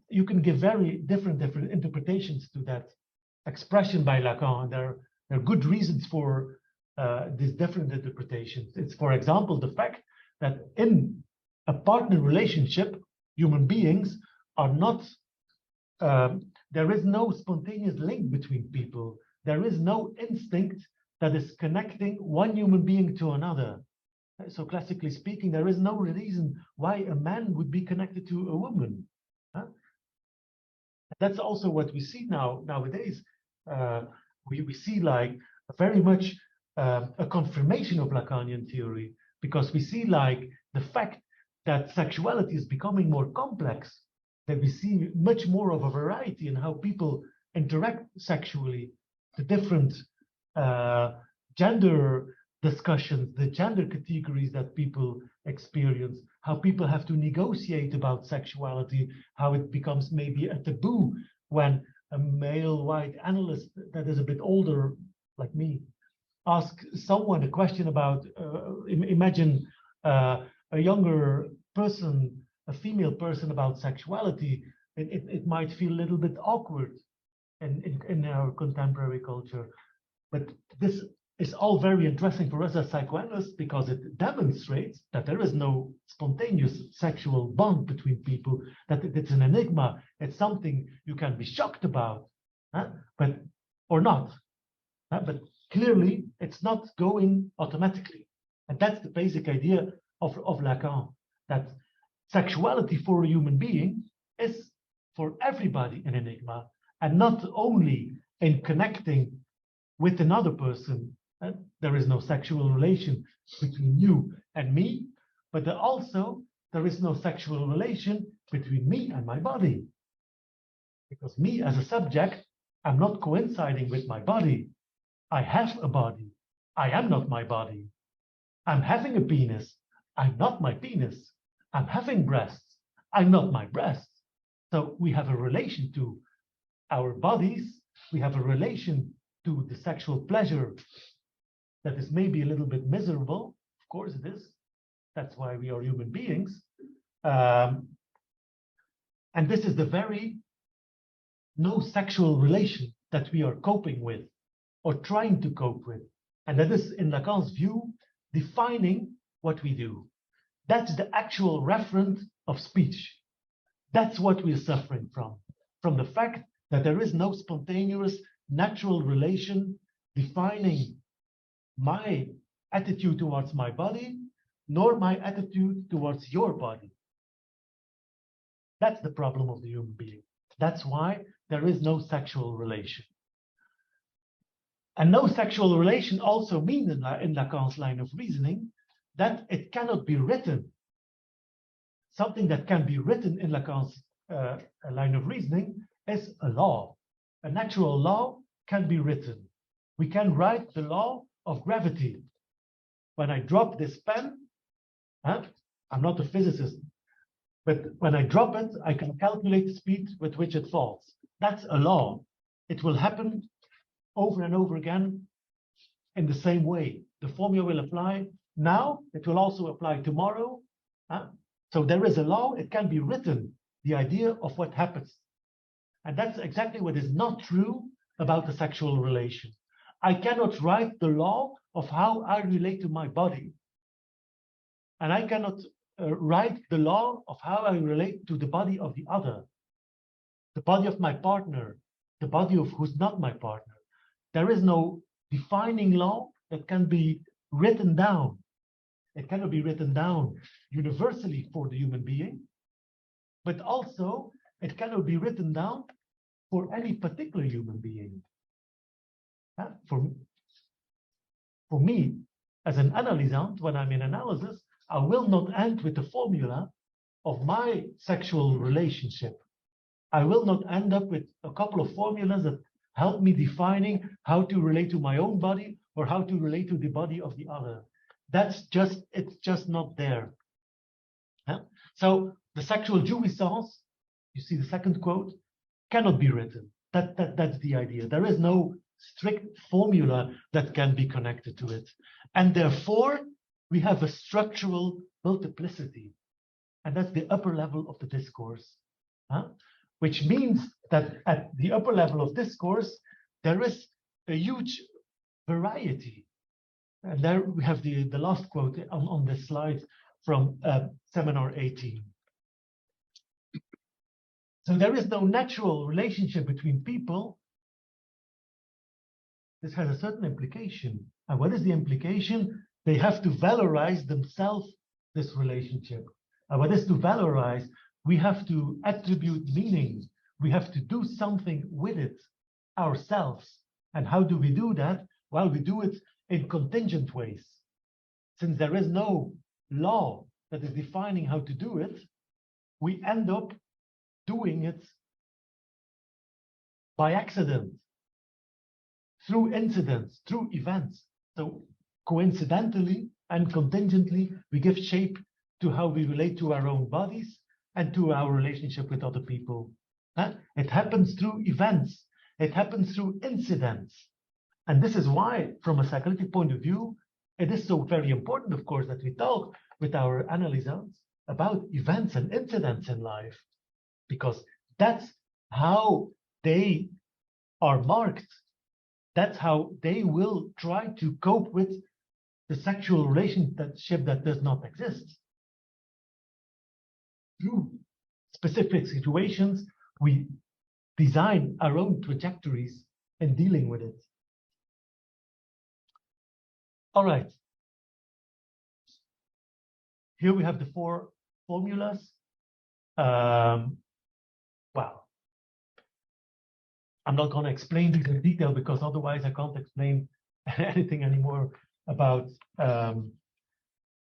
You can give very different interpretations to that expression by Lacan. There are good reasons for these different interpretations. It's, for example, the fact that in a partner relationship, human beings are not, there is no spontaneous link between people. There is no instinct that is connecting one human being to another. So classically speaking, there is no reason why a man would be connected to a woman. That's also what we see nowadays. We see like very much a confirmation of Lacanian theory, because we see like the fact that sexuality is becoming more complex, that we see much more of a variety in how people interact sexually, the different gender discussions, the gender categories that people experience, how people have to negotiate about sexuality, how it becomes maybe a taboo when a male white analyst that is a bit older, like me, ask someone a question about, imagine a younger person, a female person, about sexuality. It might feel a little bit awkward in our contemporary culture. But this is all very interesting for us as psychoanalysts, because it demonstrates that there is no spontaneous sexual bond between people, that it's an enigma, it's something you can be shocked about, but or not. But clearly, it's not going automatically. And that's the basic idea of Lacan, that sexuality for a human being is for everybody an enigma, and not only in connecting with another person. There is no sexual relation between you and me, but also there is no sexual relation between me and my body. Because me as a subject, I'm not coinciding with my body. I have a body. I am not my body. I'm having a penis. I'm not my penis. I'm having breasts. I'm not my breasts. So we have a relation to our bodies. We have a relation to the sexual pleasure that is maybe a little bit miserable. Of course it is. That's why we are human beings. And this is the very no sexual relation that we are coping with or trying to cope with. And that is, in Lacan's view, defining what we do. That's the actual referent of speech. That's what we're suffering from the fact that there is no spontaneous, natural relation defining my attitude towards my body, nor my attitude towards your body. That's the problem of the human being. That's why there is no sexual relation. And no sexual relation also means, in Lacan's line of reasoning, that it cannot be written. Something that can be written in Lacan's line of reasoning is a law. A natural law can be written. We can write the law of gravity. When I drop this pen, I'm not a physicist, but when I drop it, I can calculate the speed with which it falls. That's a law. It will happen over and over again in the same way. The formula will apply now, it will also apply tomorrow. So there is a law, it can be written, the idea of what happens. And that's exactly what is not true about the sexual relation. I cannot write the law of how I relate to my body. And I cannot write the law of how I relate to the body of the other, the body of my partner, the body of who's not my partner. There is no defining law that can be written down. It cannot be written down universally for the human being, but also it cannot be written down for any particular human being. For me, as an analysant, when I'm in analysis, I will not end with the formula of my sexual relationship. I will not end up with a couple of formulas that help me defining how to relate to my own body or how to relate to the body of the other. It's just not there. So the sexual jouissance, you see the second quote, cannot be written. That's the idea. There is no strict formula that can be connected to it. And therefore, we have a structural multiplicity. And that's the upper level of the discourse. Which means that at the upper level of discourse, there is a huge variety. And there we have the last quote on this slide from Seminar XVIII. So there is no natural relationship between people. This has a certain implication. And what is the implication? They have to valorize themselves, this relationship. And what is to valorize? We have to attribute meaning. We have to do something with it ourselves. And how do we do that? Well, we do it in contingent ways. Since there is no law that is defining how to do it, we end up doing it by accident, through incidents, through events. So coincidentally and contingently, we give shape to how we relate to our own bodies and to our relationship with other people. It happens through events. It happens through incidents. And this is why, from a psychoanalytic point of view, it is so very important, of course, that we talk with our analysants about events and incidents in life, because that's how they are marked. That's how they will try to cope with the sexual relationship that does not exist. Through specific situations, we design our own trajectories in dealing with it. All right. Here we have the four formulas. Wow. I'm not going to explain these in detail because otherwise I can't explain anything anymore about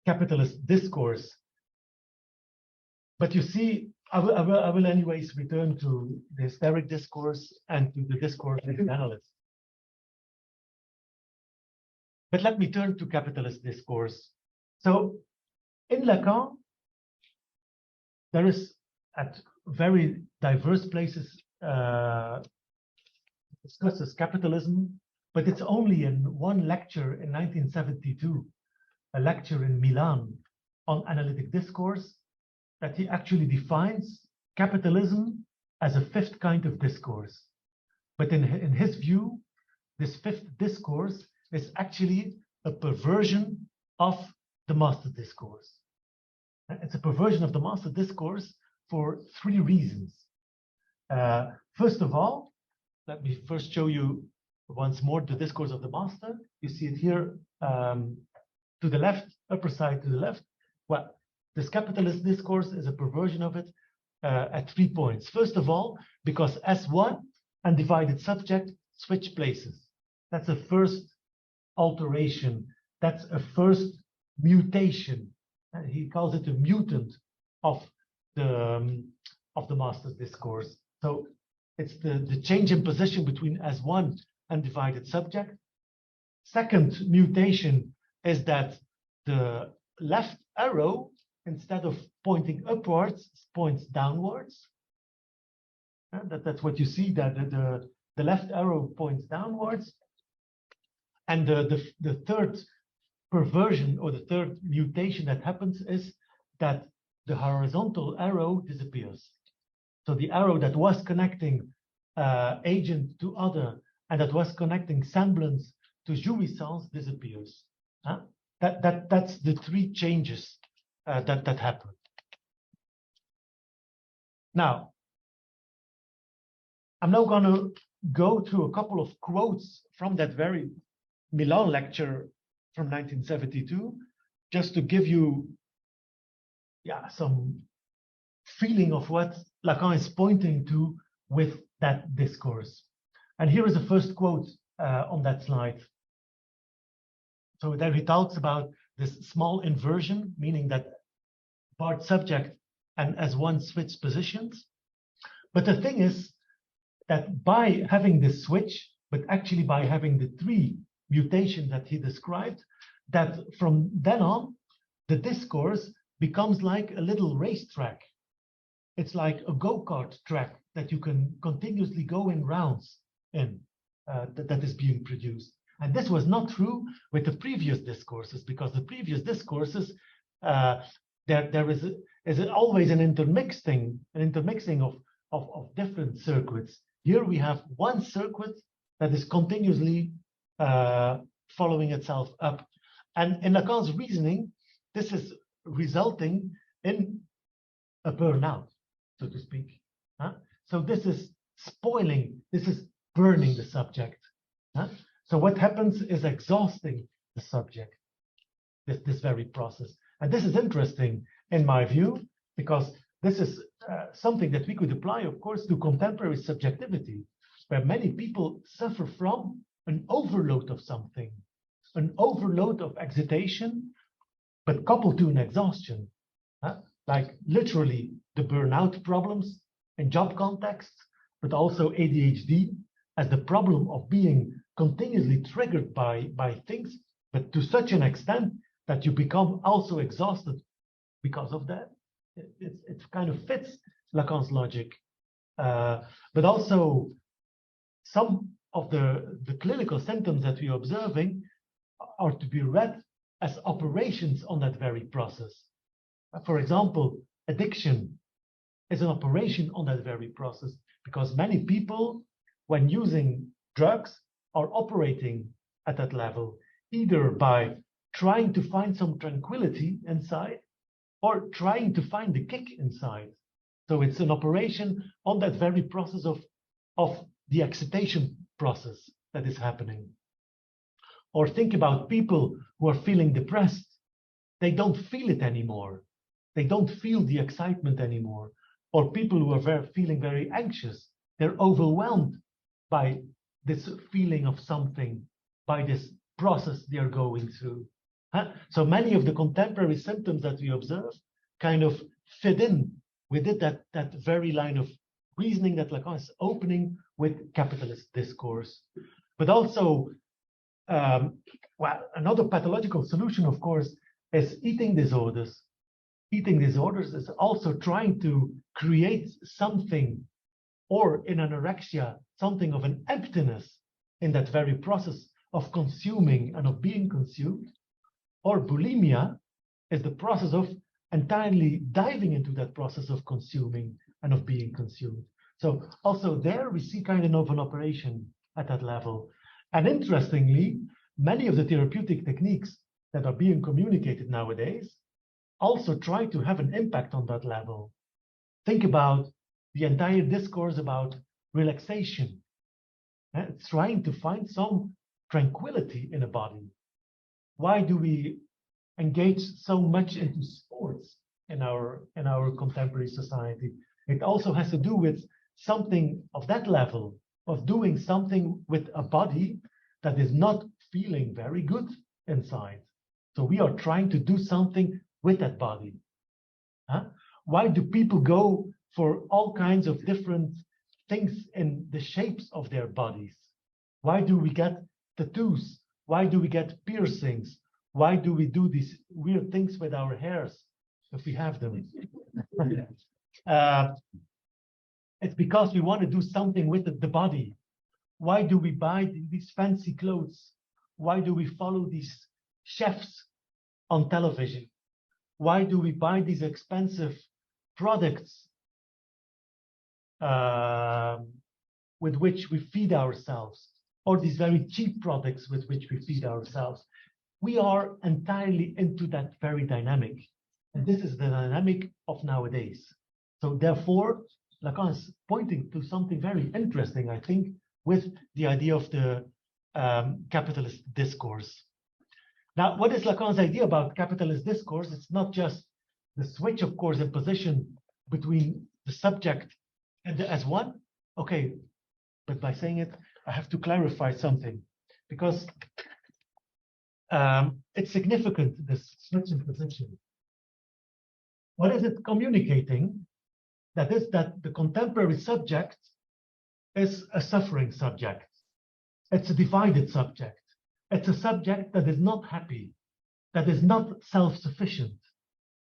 capitalist discourse. But you see, I will anyways return to the hysteric discourse and to the discourse of the analyst. But let me turn to capitalist discourse. So in Lacan, there is at very diverse places discusses capitalism, But it's only in one lecture in 1972, a lecture in Milan on analytic discourse, that he actually defines capitalism as a fifth kind of discourse. But in his view, this fifth discourse is actually a perversion of the master discourse. It's a perversion of the master discourse for three reasons. First of all, let me first show you once more the discourse of the master. You see it here to the left, upper side to the left. Well, this capitalist discourse is a perversion of it at 3 points. First of all, because S1 and divided subject switch places. That's a first alteration. That's a first mutation. And he calls it a mutant of the master's discourse. So it's the change in position between S1 and divided subject. Second mutation is that the left arrow, instead of pointing upwards, points downwards. That's what you see, that the left arrow points downwards. And the third perversion, or the third mutation that happens, is that the horizontal arrow disappears. So the arrow that was connecting agent to other, and that was connecting semblance to jouissance, disappears. That's the three changes that happen. Now, I'm now going to go through a couple of quotes from that very Milan lecture from 1972, just to give you some feeling of what Lacan is pointing to with that discourse. And here is the first quote on that slide. So there he talks about this small inversion, meaning that part subject and S1 switch positions. But the thing is that by having this switch, but actually by having the three mutations that he described, that from then on, the discourse becomes like a little racetrack. It's like a go-kart track that you can continuously go in rounds in, that is being produced. And this was not true with the previous discourses, because the previous discourses, there is always an intermixing of different circuits. Here we have one circuit that is continuously following itself up. And in Lacan's reasoning, this is resulting in a burnout, so to speak. So this is spoiling, this is burning the subject. So what happens is exhausting the subject, this very process. And this is interesting, in my view, because this is something that we could apply, of course, to contemporary subjectivity, where many people suffer from an overload of something, an overload of excitation, but coupled to an exhaustion. Like literally the burnout problems in job contexts, but also ADHD as the problem of being continuously triggered by things, but to such an extent that you become also exhausted because of that. It kind of fits Lacan's logic. But also some of the clinical symptoms that we are observing are to be read as operations on that very process. For example, addiction is an operation on that very process, because many people, when using drugs, are operating at that level, either by trying to find some tranquility inside or trying to find the kick inside. So it's an operation on that very process of the excitation process that is happening. Or think about people who are feeling depressed. They don't feel it anymore. They don't feel the excitement anymore. Or people who are feeling very anxious. They're overwhelmed by this feeling of something, by this process they are going through. So many of the contemporary symptoms that we observe kind of fit in with it, that very line of reasoning that Lacan is opening with capitalist discourse. But also, another pathological solution, of course, is eating disorders. Eating disorders is also trying to create something, or in anorexia, something of an emptiness in that very process of consuming and of being consumed, or bulimia is the process of entirely diving into that process of consuming and of being consumed. So also there we see kind of an operation at that level. And interestingly, many of the therapeutic techniques that are being communicated nowadays also try to have an impact on that level. Think about the entire discourse about relaxation. It's trying to find some tranquility in a body. Why do we engage so much into sports in our contemporary society? It also has to do with something of that level, of doing something with a body that is not feeling very good inside. So we are trying to do something with that body. Why do people go for all kinds of different things in the shapes of their bodies? Why do we get tattoos? Why do we get piercings? Why do we do these weird things with our hairs if we have them? It's because we want to do something with the body. Why do we buy these fancy clothes? Why do we follow these chefs on television? Why do we buy these expensive products with which we feed ourselves, or these very cheap products with which we feed ourselves? We are entirely into that very dynamic. And this is the dynamic of nowadays. So therefore, Lacan is pointing to something very interesting, I think, with the idea of the capitalist discourse. Now, what is Lacan's idea about capitalist discourse? It's not just the switch, of course, in position between the subject and the as one. Okay, but by saying it, I have to clarify something, because it's significant, this switch in position. What is it communicating? That is that the contemporary subject is a suffering subject. It's a divided subject. It's a subject that is not happy, that is not self-sufficient.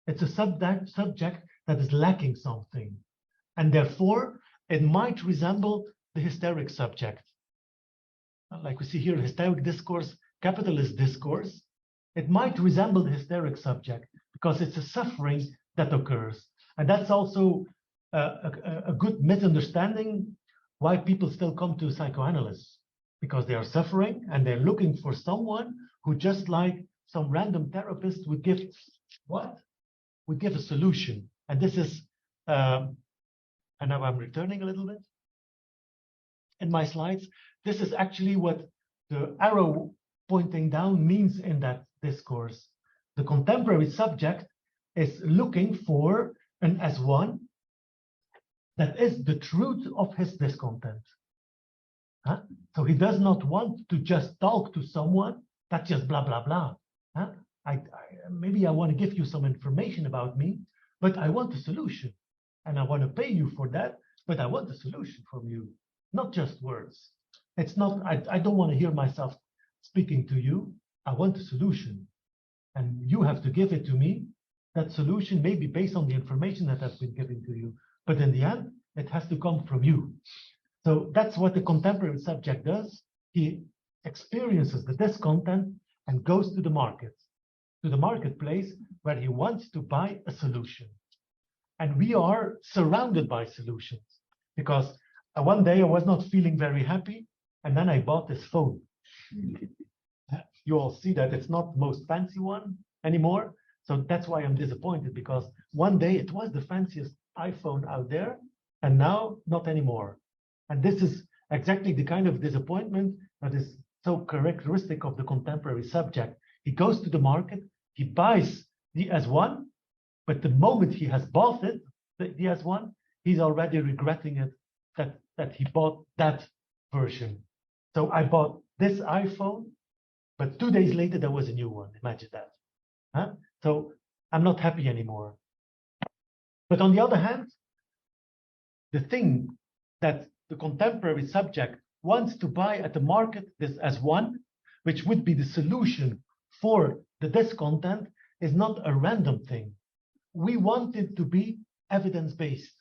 It's a subject that is lacking something. And therefore, it might resemble the hysteric subject. Like we see here, hysteric discourse, capitalist discourse. It might resemble the hysteric subject because it's a suffering that occurs. And that's also a good misunderstanding why people still come to psychoanalysts, because they are suffering and they're looking for someone who, just like some random therapist, would give what? Would give a solution. And this is, and now I'm returning a little bit in my slides. This is actually what the arrow pointing down means in that discourse. The contemporary subject is looking for an as one that is the truth of his discontent. So he does not want to just talk to someone that's just blah, blah, blah. Maybe I want to give you some information about me, but I want a solution. And I want to pay you for that, but I want a solution from you, not just words. It's not, I don't want to hear myself speaking to you. I want a solution. And you have to give it to me. That solution may be based on the information that has been given to you, but in the end, it has to come from you. So that's what the contemporary subject does. He experiences the discontent and goes to the market, to the marketplace, where he wants to buy a solution. And we are surrounded by solutions, because one day I was not feeling very happy, and then I bought this phone. You all see that it's not the most fancy one anymore. So that's why I'm disappointed, because one day it was the fanciest iPhone out there, and now not anymore. And this is exactly the kind of disappointment that is so characteristic of the contemporary subject. He goes to the market, he buys the S1, but the moment he has bought it, the S1, he's already regretting it, that he bought that version. So I bought this iPhone, but 2 days later there was a new one. Imagine that. So I'm not happy anymore. But on the other hand, the thing that the contemporary subject wants to buy at the market, this S1, which would be the solution for the discontent, is not a random thing. We want it to be evidence-based,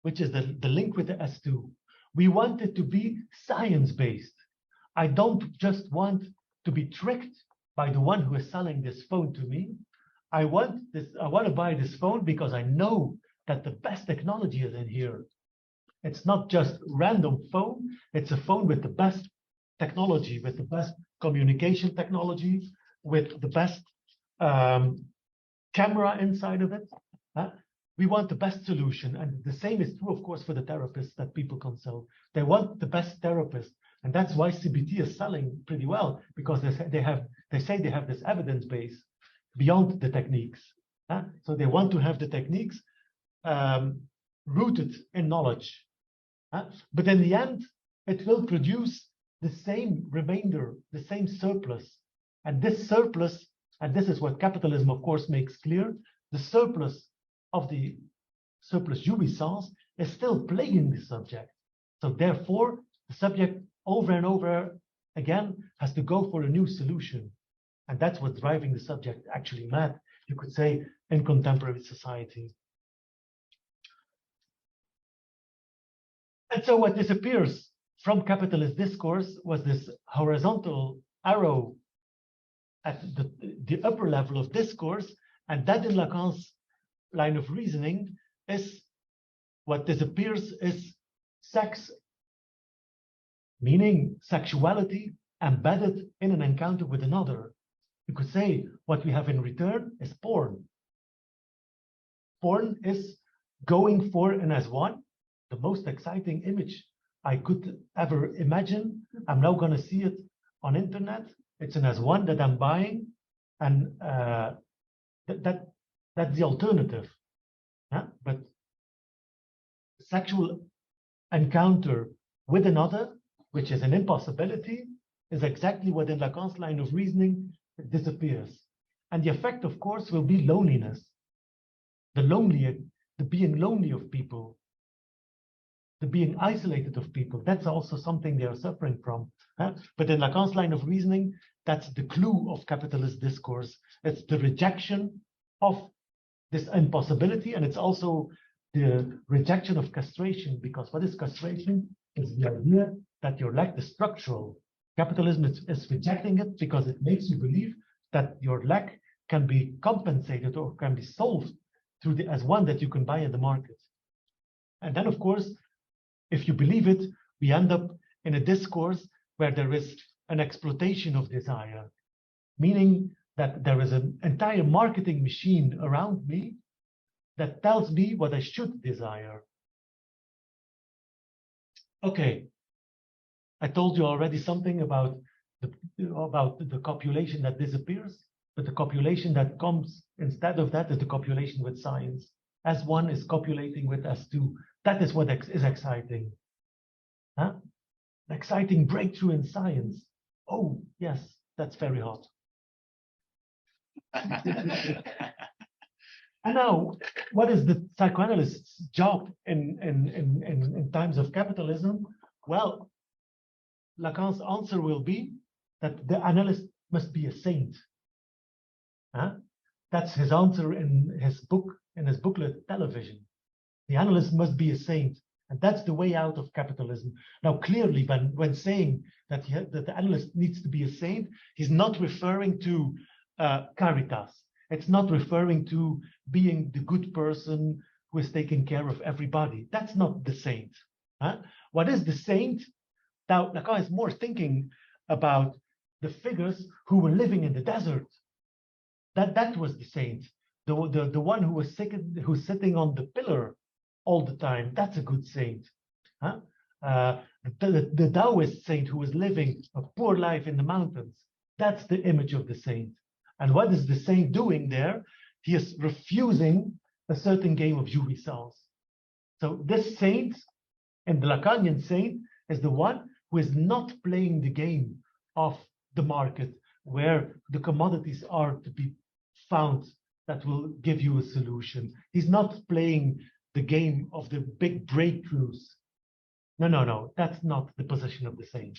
which is the link with the S2. We want it to be science-based. I don't just want to be tricked by the one who is selling this phone to me. I want to buy this phone because I know that the best technology is in here. It's not just random phone, it's a phone with the best technology, with the best communication technology, with the best camera inside of it. We want the best solution. And the same is true, of course, for the therapists that people consult. They want the best therapist. And that's why CBT is selling pretty well, because they say they have this evidence base beyond the techniques. So they want to have the techniques rooted in knowledge. But in the end, it will produce the same remainder, the same surplus. And this surplus, and this is what capitalism, of course, makes clear, the surplus of the surplus jouissance is still plaguing the subject. So therefore, the subject over and over again has to go for a new solution. And that's what's driving the subject actually mad, you could say, in contemporary society. And so what disappears from capitalist discourse was this horizontal arrow at the upper level of discourse, and that in Lacan's line of reasoning is what disappears is sex, meaning sexuality embedded in an encounter with another. You could say what we have in return is porn. Porn is going for an as one, the most exciting image I could ever imagine. I'm now going to see it on internet. It's an as one that I'm buying, and that's the alternative. But sexual encounter with another, which is an impossibility, is exactly what in Lacan's line of reasoning disappears. And the effect, of course, will be loneliness. The being lonely of people, the being isolated of people. That's also something they are suffering from. But in Lacan's line of reasoning, that's the clue of capitalist discourse. It's the rejection of this impossibility, and it's also the rejection of castration, because what is castration? It's the idea that your lack is structural. Capitalism is rejecting it because it makes you believe that your lack can be compensated or can be solved through the as one that you can buy in the market. And then, of course, if you believe it, we end up in a discourse where there is an exploitation of desire, meaning that there is an entire marketing machine around me that tells me what I should desire. Okay, I told you already something about the copulation that disappears, but the copulation that comes instead of that is the copulation with science. S1 is copulating with S2. That is what is exciting. An exciting breakthrough in science. Oh, yes, that's very hot. And now, what is the psychoanalyst's job in times of capitalism? Well, Lacan's answer will be that the analyst must be a saint. That's his answer in his booklet, Television. The analyst must be a saint, and that's the way out of capitalism. Now, clearly, when saying that the analyst needs to be a saint, he's not referring to caritas. It's not referring to being the good person who is taking care of everybody. That's not the saint. What is the saint? Now, Lacan is more thinking about the figures who were living in the desert. That was the saint. The one who was who's sitting on the pillar all the time. That's a good saint. The Taoist saint who was living a poor life in the mountains. That's the image of the saint. And what is the saint doing there? He is refusing a certain game of jouissance. So this saint, and the Lacanian saint, is the one who is not playing the game of the market, where the commodities are to be found that will give you a solution. He's not playing the game of the big breakthroughs. No, that's not the position of the saint.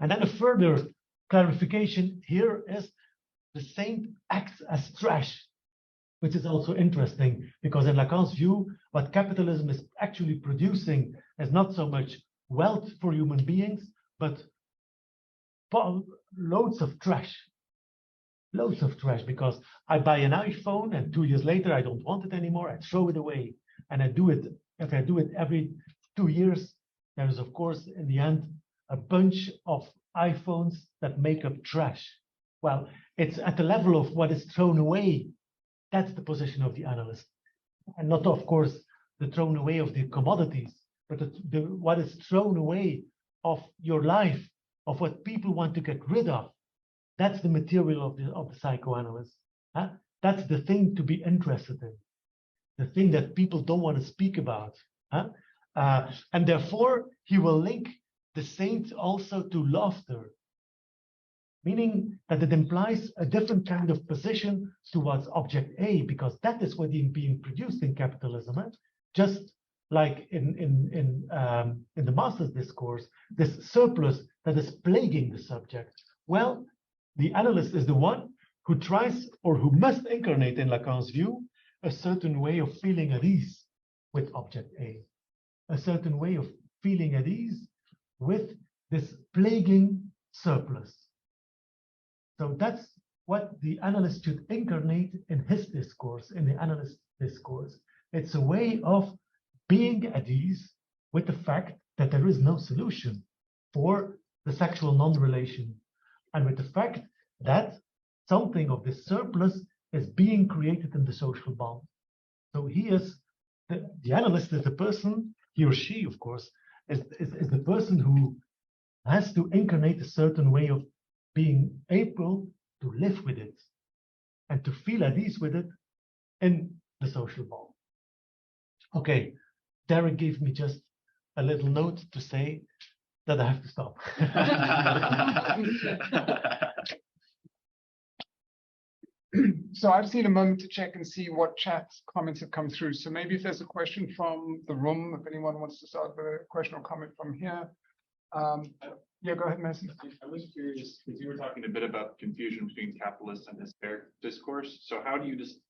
And then a further clarification here is the saint acts as trash, which is also interesting, because in Lacan's view, what capitalism is actually producing is not so much wealth for human beings, but loads of trash. Loads of trash, because I buy an iPhone and 2 years later I don't want it anymore. I throw it away. And I do it, if I do it every 2 years, there is, of course, in the end, a bunch of iPhones that make up trash. Well, it's at the level of what is thrown away. That's the position of the analyst. And not, of course, the thrown away of the commodities, but what is thrown away of your life, of what people want to get rid of. That's the material of the psychoanalyst. Huh? That's the thing to be interested in, the thing that people don't want to speak about. Huh? And therefore, he will link the saint also to laughter, meaning that it implies a different kind of position towards object A, because that is what is being produced in capitalism. Huh? Just like in the master's discourse, this surplus that is plaguing the subject. Well, the analyst is the one who tries, or who must incarnate in Lacan's view, a certain way of feeling at ease with object A, a certain way of feeling at ease with this plaguing surplus. So that's what the analyst should incarnate in his discourse, in the analyst discourse. It's a way of being at ease with the fact that there is no solution for the sexual non-relation, and with the fact that something of this surplus is being created in the social bond. So he is, the analyst is the person, he or she, of course, is the person who has to incarnate a certain way of being able to live with it and to feel at ease with it in the social bond. Okay, Derek gave me just a little note to say that I have to stop. So I just need a moment to check and see what chat comments have come through. So maybe if there's a question from the room, if anyone wants to start with a question or comment from here. Yeah, go ahead, Mason. I was curious, because you were talking a bit about confusion between capitalist and hysteric discourse. So how do you just,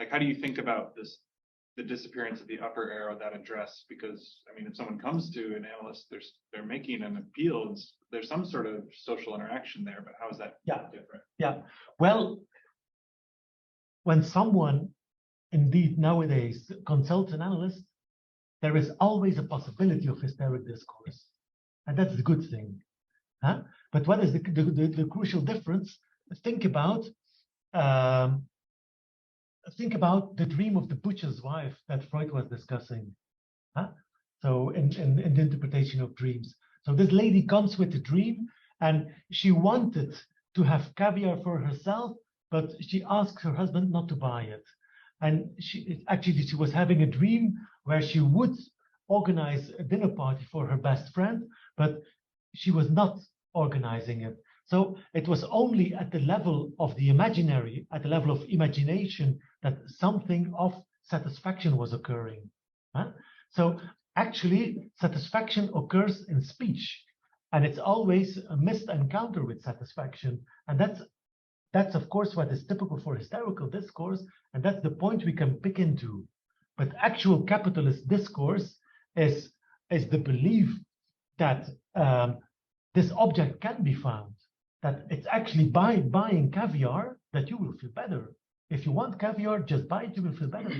how do you think about this, the disappearance of the upper arrow, that address? Because, I mean, if someone comes to an analyst, they're making an appeal, there's some sort of social interaction there, but how is that different? Yeah, well, when someone indeed nowadays consults an analyst, there is always a possibility of hysteric discourse. And that's the good thing. Huh? But what is the crucial difference? Think about the dream of the butcher's wife that Freud was discussing. Huh? So in the interpretation of dreams. So this lady comes with a dream, and she wanted to have caviar for herself, but she asked her husband not to buy it. And she was having a dream where she would organize a dinner party for her best friend, but she was not organizing it. So it was only at the level of the imaginary, at the level of imagination, that something of satisfaction was occurring. Huh? So actually, satisfaction occurs in speech, and it's always a missed encounter with satisfaction. And that's of course what is typical for hysterical discourse, and that's the point we can pick into. But actual capitalist discourse is the belief that this object can be found, that it's actually by buying caviar that you will feel better. If you want caviar, just buy it, you will feel better.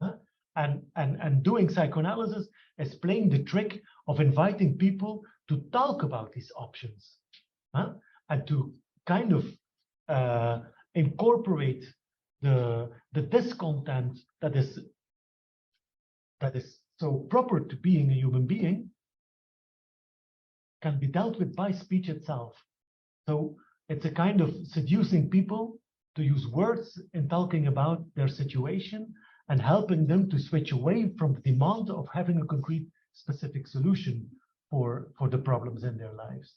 Huh? And doing psychoanalysis is playing the trick of inviting people to talk about these options, huh? And to kind of incorporate the discontent that is so proper to being a human being, can be dealt with by speech itself. So it's a kind of seducing people to use words in talking about their situation and helping them to switch away from the demand of having a concrete specific solution for the problems in their lives.